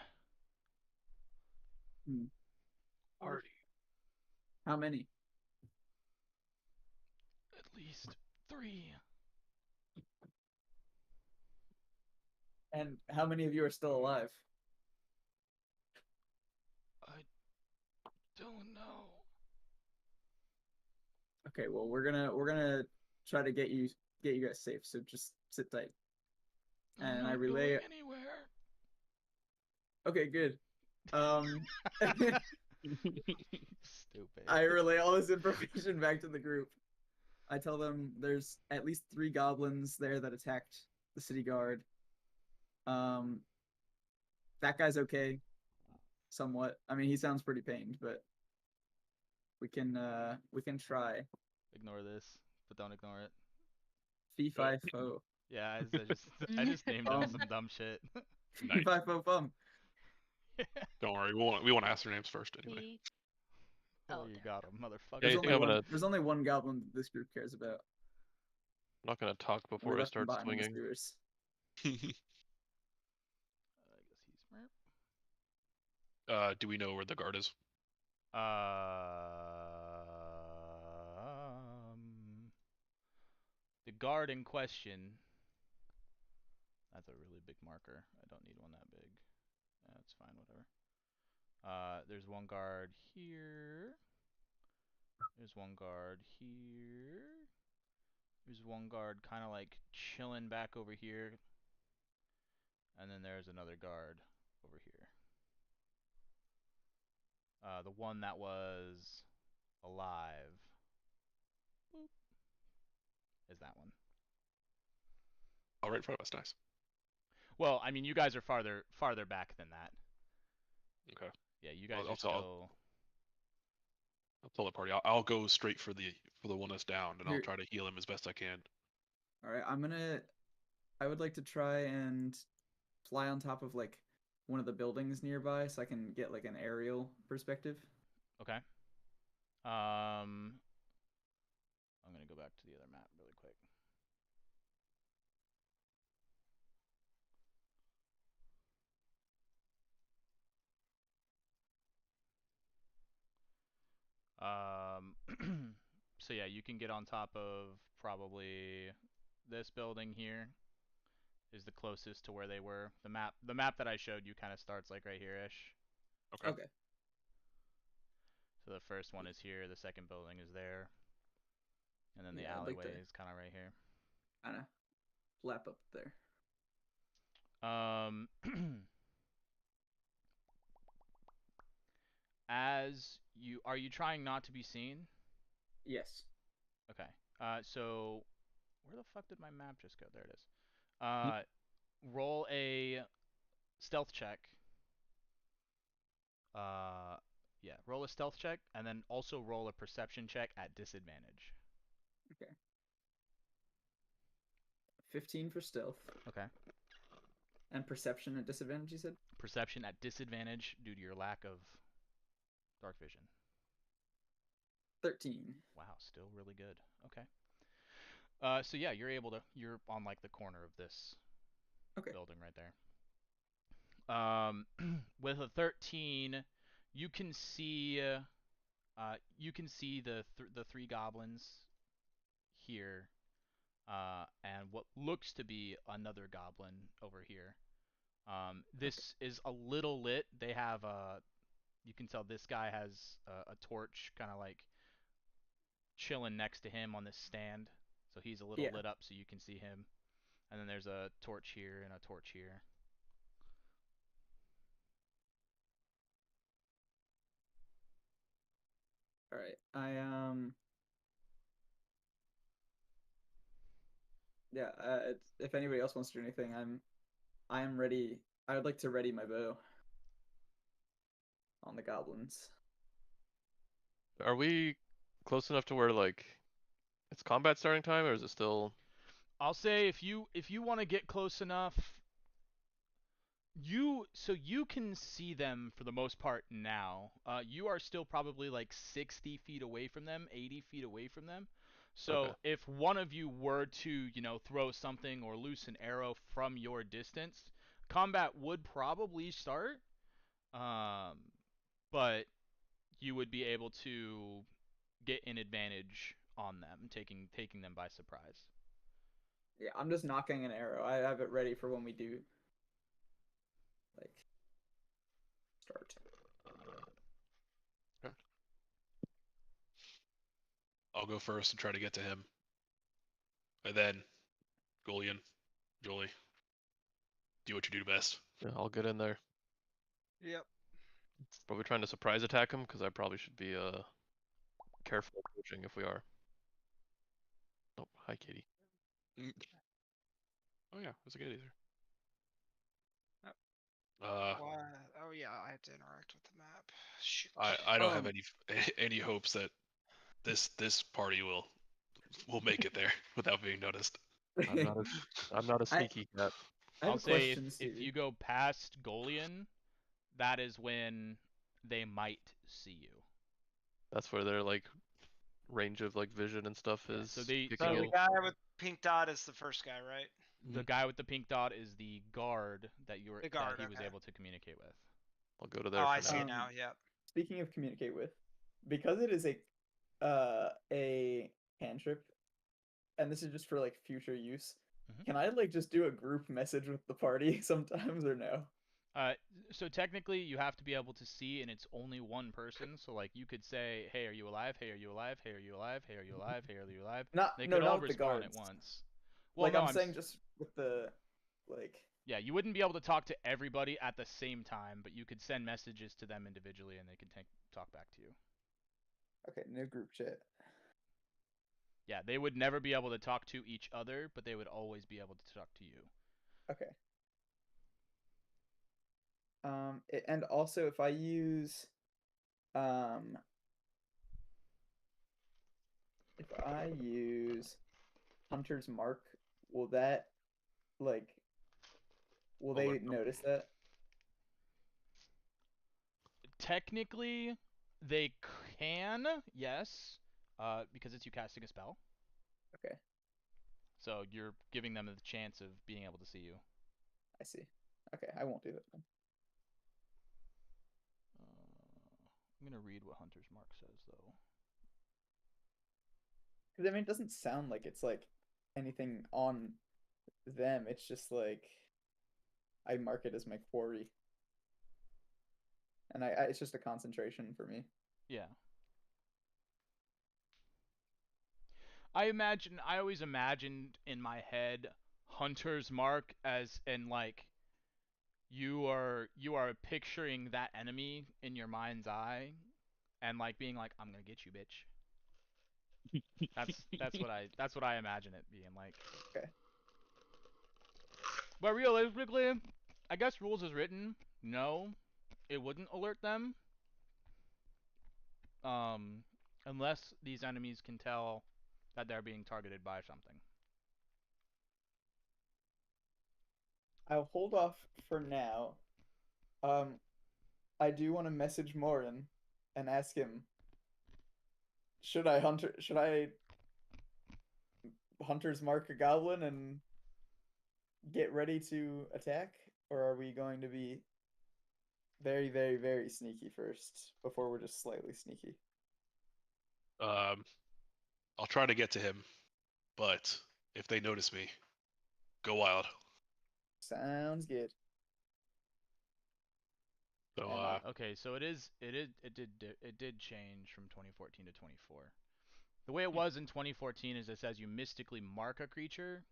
Party. How many? At least 3. And how many of you are still alive? I don't know. Okay, well we're gonna try to get you guys safe. So just sit tight. I'm And not I relay going it. anywhere. Okay, good. Stupid. I relay all this information back to the group. I tell them there's at least 3 goblins there that attacked the city guard. That guy's okay, somewhat. I mean, he sounds pretty pained, but we can try. Ignore this, but don't ignore it. Fee fi fo. Yeah, I just named him some dumb shit. Fee fi fo fum. Don't worry, we won't ask their names first anyway. See? Oh, Oh, you there got him, motherfucker. Yeah, you think I'm gonna- There's only one goblin this group cares about. I'm not gonna talk We before I left him start behind in the swinging. sewers. I guess he's smart. Do we know where the guard is? The guard in question. That's a really big marker. I don't need one that big. That's fine, whatever. There's one guard here. There's one guard here. There's one guard kind of like chilling back over here. And then there's another guard over here. The one that was alive boop, is that one. Oh, right in front of us. Nice. Well, I mean, you guys are farther back than that. Okay. Yeah, you guys I'll are still. I'll tell the party. I'll go straight for the one that's down, and I'll Here- try to heal him as best I can. All right, I would like to try and fly on top of like one of the buildings nearby so I can get like an aerial perspective. Okay. I'm gonna go back to the other map really quick. So yeah, you can get on top of probably this building here. Is the closest to where they were. The map that I showed you kind of starts like right here-ish. Okay. Okay. So the first one is here, the second building is there, and then the Yeah, I'd like alleyway to- is kind of right here. Kind of flap up there. Are you trying not to be seen? Yes. Okay. So where the fuck did my map just go? There it is. Roll a stealth check. Yeah, roll a stealth check, and then also roll a perception check at disadvantage. Okay. 15 for stealth. Okay. And perception at disadvantage, you said? Perception at disadvantage due to your lack of dark vision. 13. Wow, still really good. Okay. So yeah, you're on like the corner of this Okay. building right there. With a 13, you can see the 3 goblins here, and what looks to be another goblin over here. This is a little lit. They have you can tell this guy has a torch kind of like chilling next to him on this stand. So he's a little Yeah. lit up so you can see him. And then there's a torch here and a torch here. All right. Yeah. If anybody else wants to do anything, I am ready. I would like to ready my bow on the goblins. Are we close enough to where like it's combat starting time, or is it still? I'll say if you want to get close enough, you can see them for the most part now. You are still probably like 60 feet away from them, 80 feet away from them. So Okay. if one of you were to, throw something or loose an arrow from your distance, combat would probably start. But you would be able to get an advantage on them, taking them by surprise. Yeah, I'm just knocking an arrow. I have it ready for when we do like start. I'll go first and try to get to him. And then, Golian, Jolie, do what you do best. Yeah, I'll get in there. Yep. Are we trying to surprise attack him? Because I probably should be careful approaching if we are. Oh, hi, Katie. Oh yeah, that's a good either. What? Oh yeah, I have to interact with the map. Shoot. I don't have any hopes that this party will make it there without being noticed. I'm not a sneaky cat. I have I'll a say question, if you go past Golian, that is when they might see you. That's where their like range of like vision and stuff Yeah, is so they- kicking So in. the guy with pink dot is the first guy, right? The guy with the pink dot is the guard that The guard, that he was okay. able to communicate with. I'll go to there Oh, for I now. see it now. Yep. Speaking of communicate with, because it is a cantrip, and this is just for like future use. Mhm. Can I like just do a group message with the party sometimes or no? So technically, you have to be able to see, and it's only one person. So like, you could say, "Hey, are you alive? Hey, are you alive? Hey, are you alive? Hey, are you alive? Hey, are you alive?" Not They no, could all not with the respond guards. at once. Well, Like no, I'm saying, just with the like. Yeah, you wouldn't be able to talk to everybody at the same time, but you could send messages to them individually, and they could talk back to you. Okay, no group chat. Yeah, they would never be able to talk to each other, but they would always be able to talk to you. Okay. And also if I use, if I use Hunter's Mark, will that like, will they Alert them. notice that? Technically, they can, yes, because it's you casting a spell. Okay, So you're giving them the chance of being able to see you. I see. Okay, I won't do that then. I'm gonna read what Hunter's Mark says though. Because I mean, it doesn't sound like it's like anything on them. It's just like I mark it as my quarry, and it's just a concentration for me. Yeah. I always imagined in my head Hunter's Mark as in like you are picturing that enemy in your mind's eye and like being like, I'm gonna get you, bitch. That's what I imagine it being like. Okay. But realistically, I guess rules as written, no, it wouldn't alert them. Unless these enemies can tell that they're being targeted by something. I'll hold off for now. I do want to message Morin and ask him, should I Hunter's Mark a goblin and get ready to attack, or are we going to be very, very, very sneaky first before we're just slightly sneaky? I'll try to get to him, but if they notice me, go wild. Sounds good. So And Okay, so it did change from 2014 to 24. The way it was in 2014 is it says you mystically mark a creature,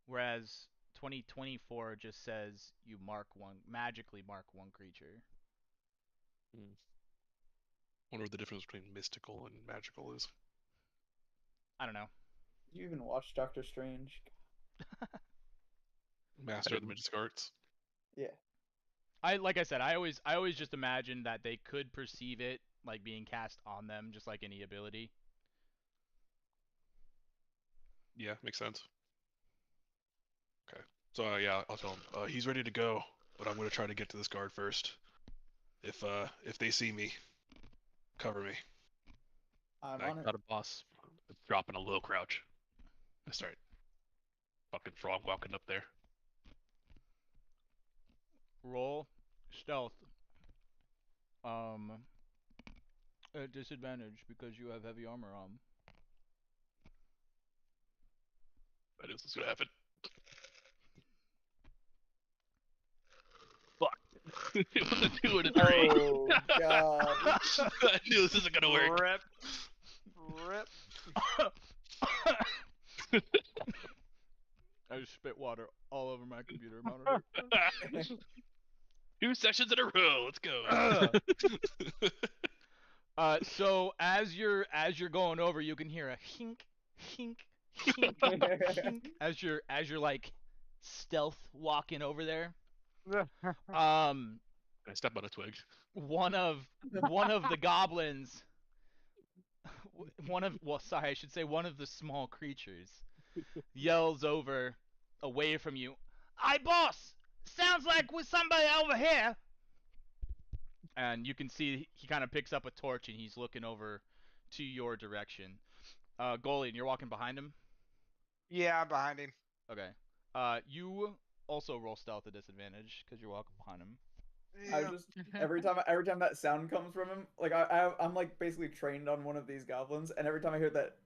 whereas 2024 just says you magically mark one creature. Wonder what the difference between mystical and magical is. I don't know. Did you even watch Doctor Strange? Master of the Magic's Arts. Yeah. Like I said, I always just imagined that they could perceive it like being cast on them, just like any ability. Yeah, makes sense. Okay. So yeah, I'll tell him. He's ready to go, but I'm gonna try to get to this guard first. If they see me, cover me. I'm I on it. Got a boss. Dropping a low crouch. I start fucking frog walking up there. Roll stealth. At disadvantage because you have heavy armor on. That is what's gonna happen. Fuck. It was a 2 and a 3. Oh god. I knew this isn't gonna work. Rip. Rip. I just spit water all over my computer monitor. 2 sessions in a row. Let's go. So as you're going over, you can hear a hink, hink, hink, hink as you're like stealth walking over there. I step on a twig. One of the goblins, one of the small creatures yells over away from you. "Hey boss, sounds like with somebody over here." And you can see he kind of picks up a torch and he's looking over to your direction. Golian, you're walking behind him? Yeah, I'm behind him. Okay. You also roll stealth at disadvantage because you're walking behind him. I Yeah. just every time that sound comes from him, like I'm like basically trained on one of these goblins, and every time I hear that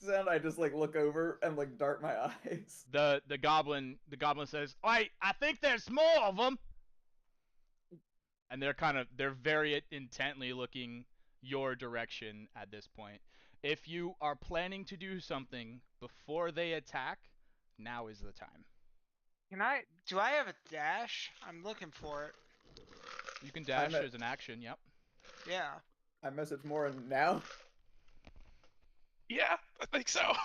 sound, I just like look over and like dart my eyes. The goblin says, "I think there's more of them." And they're very intently looking your direction at this point. If you are planning to do something before they attack, now is the time. Do I have a dash? I'm looking for it. You can dash at- as an action, yep. Yeah. I message more now. Yeah, I think so.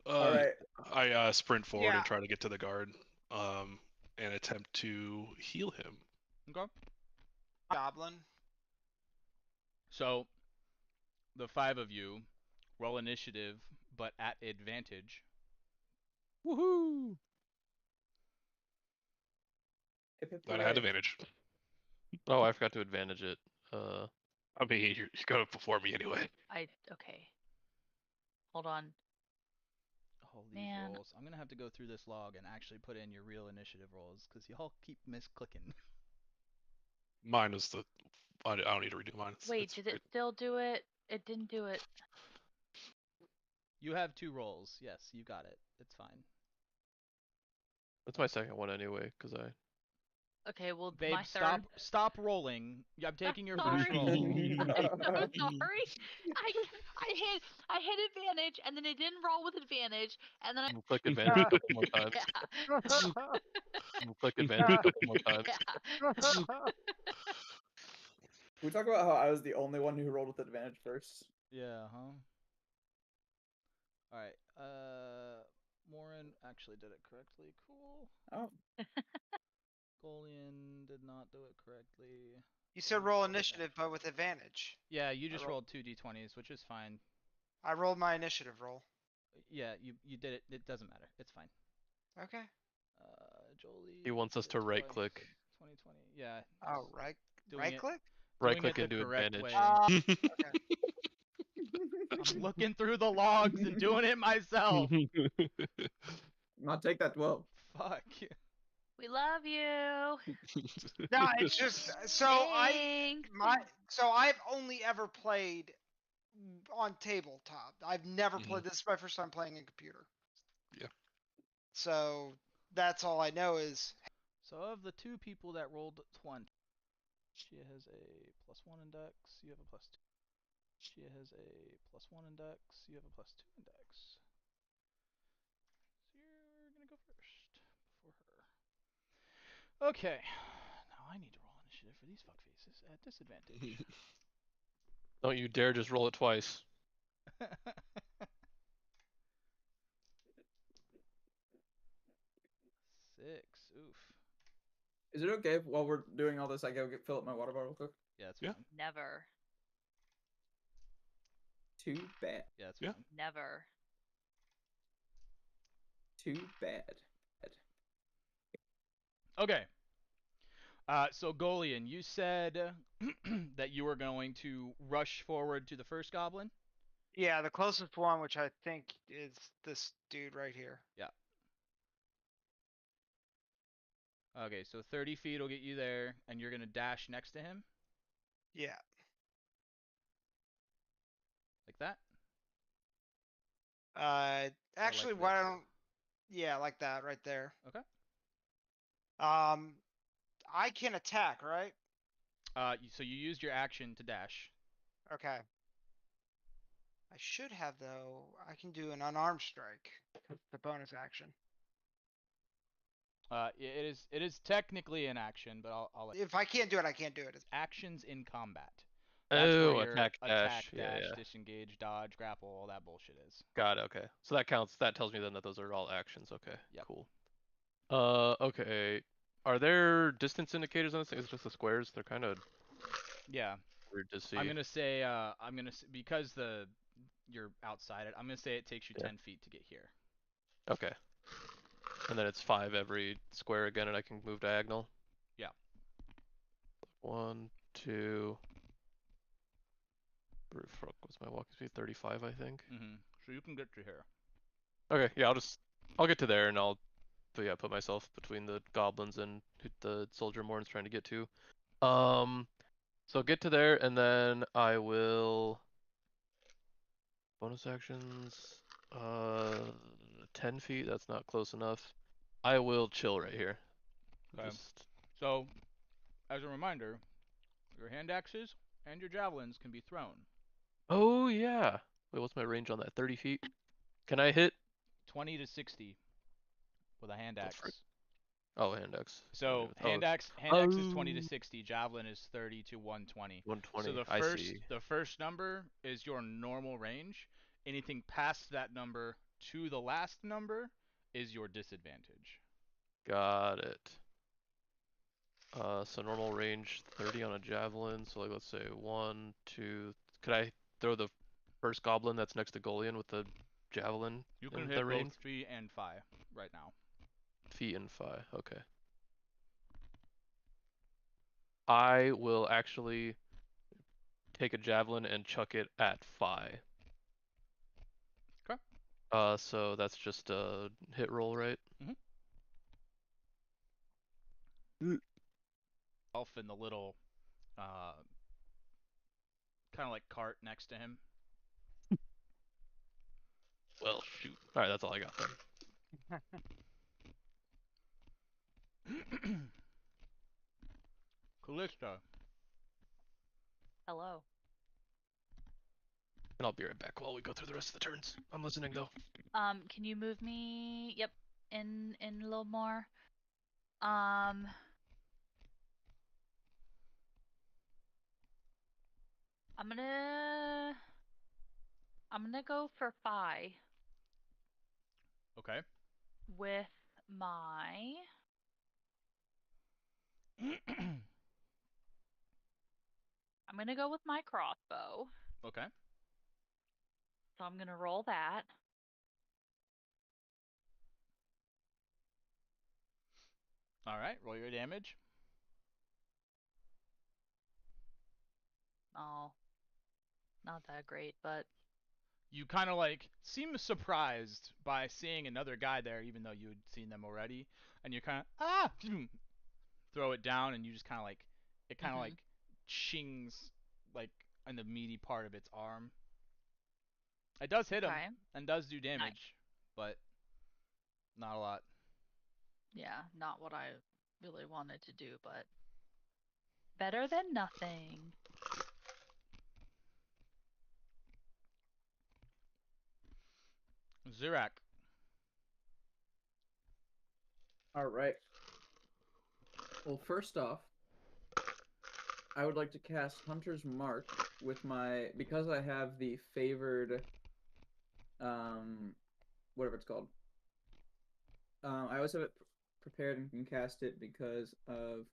All right. I sprint forward Yeah. and try to get to the guard, and attempt to heal him. Okay. Goblin. So, the 5 of you roll initiative, but at advantage. Woohoo! Hip, hip, Glad I had hooray. advantage. Oh, I forgot to advantage it. I mean, you're going before me anyway. Okay. Hold on. All these Man. rolls. I'm gonna have to go through this log and actually put in your real initiative rolls because y'all keep misclicking. Mine was the. I don't need to redo mine. Wait, It's did great. it still do it? It didn't do it. You have 2 rolls. Yes, you got it. It's fine. That's my second one anyway, because I. Okay, well, Babe, my third. stop rolling. I'm taking your Sorry. first roll. I'm so sorry. I hit advantage, and then it didn't roll with advantage, and then I. We'll click advantage a couple more times. Yeah. We'll click advantage a couple more times. Yeah. We talk about how I was the only one who rolled with advantage first. Yeah, huh? Alright, Morin actually did it correctly. Cool. Oh, Golian did not do it correctly. You said roll initiative, but with advantage. Yeah, you just rolled- rolled 2 d20s, which is fine. I rolled my initiative roll. Yeah, you did it. It doesn't matter. It's fine. Okay. Jolie. He wants us did to it right twice. click. 2020. Yeah. Oh, just right. doing Right it- click. Right doing click it and the do correct advantage. way. Okay. I'm looking through the logs and doing it myself. not take that 12. Fuck. We love you. No, it's just Thanks. I've only ever played on tabletop. I've never played. This is my first time playing in computer. Yeah. So that's all I know is So of the 2 people that rolled 20, she has a +1 in dex. You have a +2. She has a +1 index. You have a +2 index. So you're gonna go first before her. Okay. Now I need to roll initiative for these fuckfaces at disadvantage. Don't you dare just roll it twice. 6. Oof. Is it okay if while we're doing all this, I go fill up my water bottle real quick? Yeah, that's Yeah. fine. Never. Too bad. Yeah, that's Yeah. fine. Never. Too bad. Okay. So Golian, you said that you were going to rush forward to the first goblin. Yeah, the closest one, which I think is this dude right here. Okay, so 30 feet will get you there, and you're gonna dash next to him Yeah. like that. Actually, like why this? don't? Yeah, like that right there. Okay. I can attack, right? So you used your action to dash. Okay. I should have though. I can do an unarmed strike. The bonus action. It is technically an action, but I'll let If I can't do it, I can't do it. actions in combat. That's Oh, where your attack, attack, dash. Yeah, yeah. disengage, dodge, grapple, all that bullshit is. Got it. Okay. So that counts. That tells me then that those are all actions. Okay. Yep. Cool. Okay. Are there distance indicators on this thing? Is it just the squares? They're kind of Yeah. weird to see. I'm gonna say because you're outside it. I'm gonna say it takes you Yeah. 10 feet to get here. Okay. And then it's 5 every square again, and I can move diagonal. Yeah. 1, 2. Fuck, what's my walking speed? 35, I think. So you can get to here. Okay. Yeah, I'll get to there, and but yeah, put myself between the goblins and the soldier Morn's trying to get to. So get to there, and then I will bonus actions. 10 feet. That's not close enough. I will chill right here. Okay. Just So, as a reminder, your hand axes and your javelins can be thrown. Oh yeah. Wait, what's my range on that? 30 feet. Can I hit? 20 to 60 with a hand axe. Oh, hand axe. So Oh, hand axe is 20 to 60, javelin is 30 to 120. 120. So I see. the first number is your normal range. Anything past that number to the last number is your disadvantage. Got it. So normal range 30 on a javelin. So like let's say 1, 2. Could I throw the first goblin that's next to Golian with the javelin? You can in hit the both range? feet and thigh right now. Feet and thigh. Okay. I will actually take a javelin and chuck it at Phi. Okay. So that's just a hit roll, right? Elf in the little, kind of like cart next to him. Well, shoot. All right, that's all I got then. Callista. Hello. And I'll be right back while we go through the rest of the turns. I'm listening though. Can you move me? Yep, in a little more. I'm gonna go for Phi Okay. with my. I'm gonna go with my crossbow. Okay. So I'm gonna roll that. All right. Roll your damage. Oh, not that great, but You kind of like seem surprised by seeing another guy there, even though you had seen them already, and you kind of throw it down, and you just kind of like it kind of like chings like in the meaty part of its arm. It does hit him okay. and does do damage, but not a lot. Yeah, not what I really wanted to do, but better than nothing. Zurak. All right. Well, first off, I would like to cast Hunter's Mark with my because I have the favored whatever it's called. I always have it prepared and can cast it because of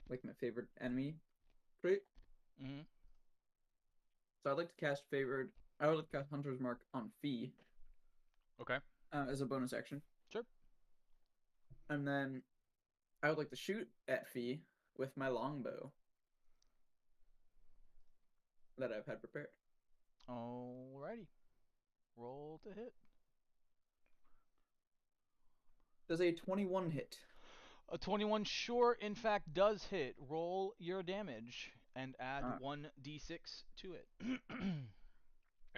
like my favorite enemy trait. Mm-hmm. So I'd like to cast favored. I would like to cast Hunter's Mark on Fee. Okay. As a bonus action. Sure. And then I would like to shoot at Fee with my longbow that I've had prepared. Alrighty. Roll to hit. Does a 21 hit? A 21 sure, in fact, does hit. Roll your damage and add 1d6 to it.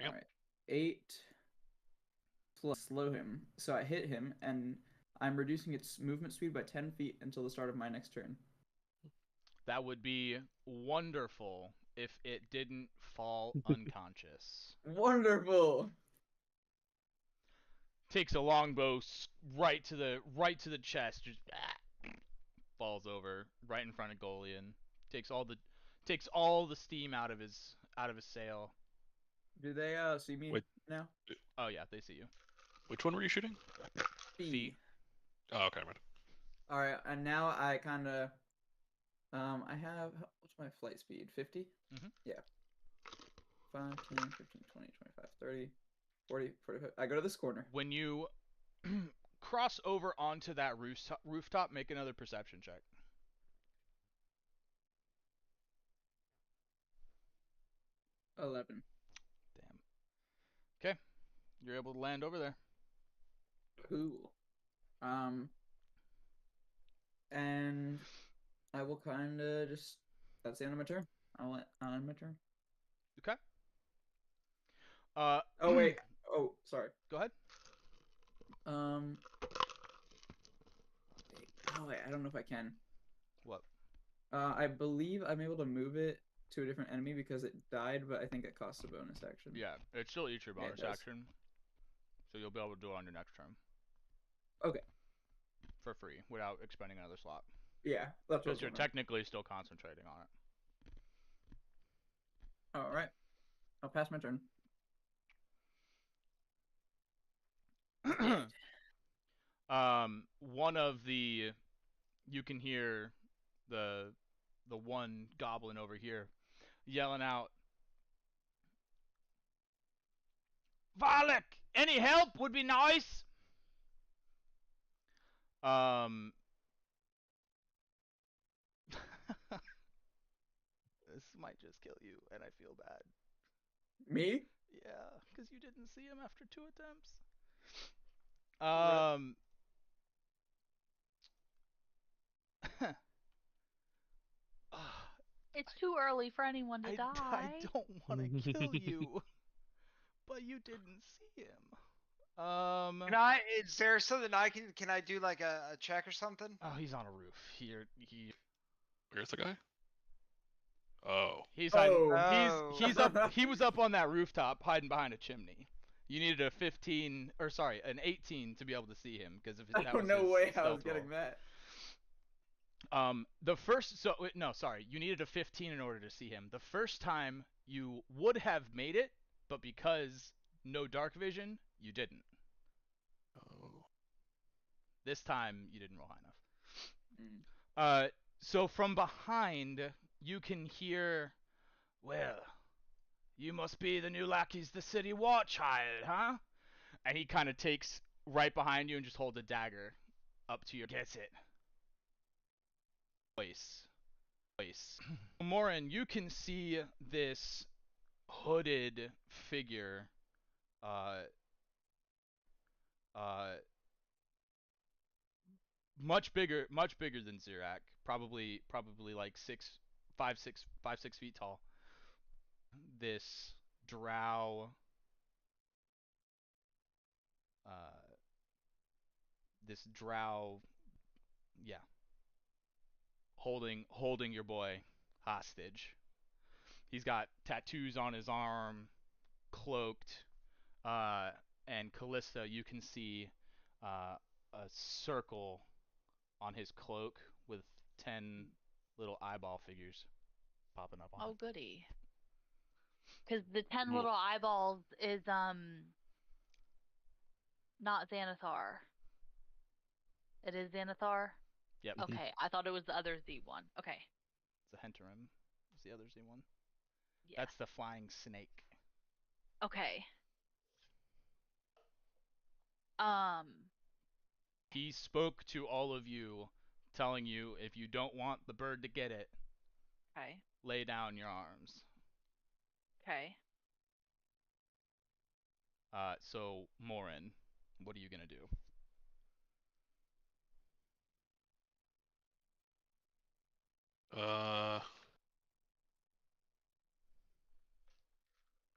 All right. 8 plus slow him. So I hit him, and I'm reducing its movement speed by 10 feet until the start of my next turn. That would be wonderful if it didn't fall unconscious. Wonderful. Takes a longbow right to the chest, just falls over right in front of Golian. Takes all the steam out of his sail. Do they see me now? Oh yeah, they see you. Which one were you shooting? Fee. Oh, okay, right. All right, and now I kind of I have what's my flight speed? 50? Mhm. Yeah. 5, 10, 15, 20, 25, 30, 40, 45. I go to this corner. When you cross over onto that rooftop, make another perception check. 11. Damn. Okay. You're able to land over there. Cool. And I will kind of just. That's the end of my turn. I'll end my turn. Okay. Oh wait. Oh, sorry. Go ahead. Oh wait. I don't know if I can. What? I believe I'm able to move it to a different enemy because it died, but I think it costs a bonus action. Yeah, it still eats your Yeah, it bonus does. action, so you'll be able to do it on your next turn. Okay. For free, without expending another slot. Yeah, that's what Because you're technically still concentrating on it. All right. I'll pass my turn. One of the, you can hear the one goblin over here yelling out, "Valak, any help would be nice." This might just kill you, and I feel bad. Me? Yeah, because you didn't see him after 2 attempts. It's too early for anyone to die. I don't want to kill you, but you didn't see him. Is there something I can I do like a check or something? Oh, he's on a roof. Where's the guy? Oh. He's Oh. he's up. He was up on that rooftop, hiding behind a chimney. You needed a 15, or sorry, an 18 to be able to see him, because if that was no his way I stealth was getting roll. that. The first, no, sorry, you needed a 15 in order to see him. The first time you would have made it, but because no dark vision, you didn't. Oh. This time you didn't roll high enough. So from behind, you can hear, "Well, you must be the new lackeys the city watch hired, huh?" And he kind of takes right behind you and just holds a dagger up to your, gets it. Voice. Morin, you can see this hooded figure, much bigger than Zirak, probably like 5, 6 feet tall. This drow, yeah, holding your boy hostage. He's got tattoos on his arm, cloaked. and Callista, you can see a circle on his cloak with 10 little eyeball figures popping up on Oh it. goody. Because the 10 Cool. little eyeballs is not Xanathar. It is Xanathar? Yep. Okay, I thought it was the other Z one. Okay. It's a Henterim. Is the other Z one? Yeah. That's the flying snake. Okay. He spoke to all of you, telling you if you don't want the bird to get it, Okay. lay down your arms. Okay. So Morin, what are you gonna do?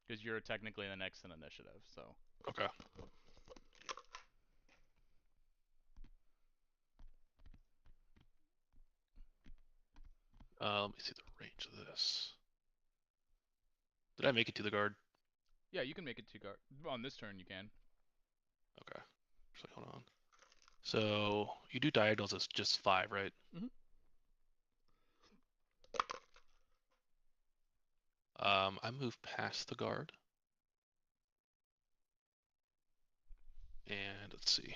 Because you're technically the next in initiative, so. Okay. Let me see the range of this. Did I make it to the guard? Yeah, you can make it to guard. On this turn, you can. Okay. Actually, hold on. So you do diagonals as just 5, right? Mhm. I move past the guard. And let's see.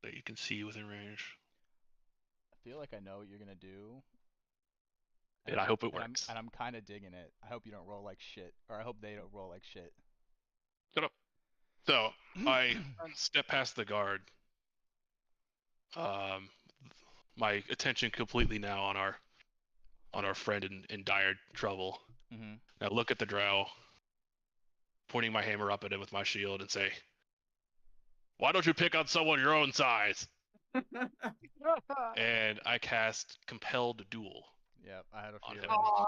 That you can see within range. I feel like I know what you're gonna do. And I hope it and works. I'm kind of digging it. I hope you don't roll like shit, or I hope they don't roll like shit. Shut up. So I step past the guard. My attention completely now on our friend in dire trouble. Mm-hmm. Now look at the drow, pointing my hammer up at him with my shield, and say, "Why don't you pick on someone your own size?" And I cast Compelled Duel. Yep, I had a On feeling. him. Oh,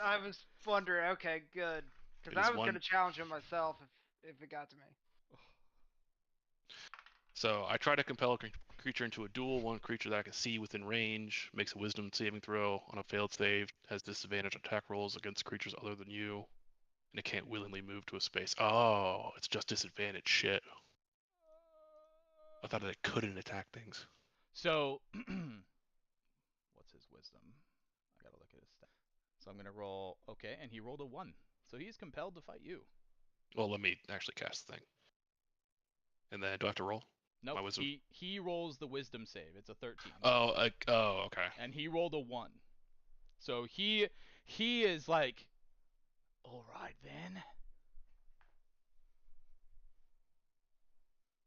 I was wondering. Okay, good. Because It is I was one- gonna challenge him myself if it got to me. So I try to compel a creature into a duel. One creature that I can see within range makes a Wisdom saving throw. On a failed save, has disadvantage on attack rolls against creatures other than you, and it can't willingly move to a space. Oh, it's just disadvantage. Shit. I thought it couldn't attack things. So, what's his wisdom? I gotta look at his stat. So I'm gonna roll. Okay, and he rolled a 1. So he's compelled to fight you. Well, let me actually cast the thing. And then do I have to roll? Nope. My wisdom? He rolls the wisdom save. It's a 13. Oh, okay. And he rolled a 1. So he is like, all right then.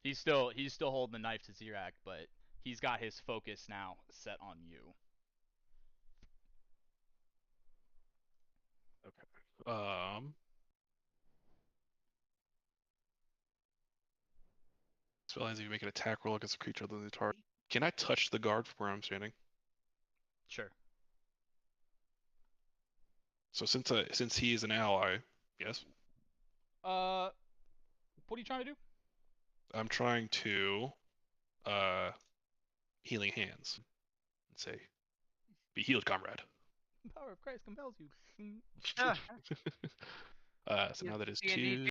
He's still holding the knife to Zirak, but he's got his focus now set on you. Okay. Spell if you make an attack roll against a creature other than the target. Can I touch the guard from where I'm standing? Sure. So since he is an ally, yes. What are you trying to do? I'm trying to healing hands and say, "Be healed, comrade." The power of Christ compels you. So now that is D&D 2.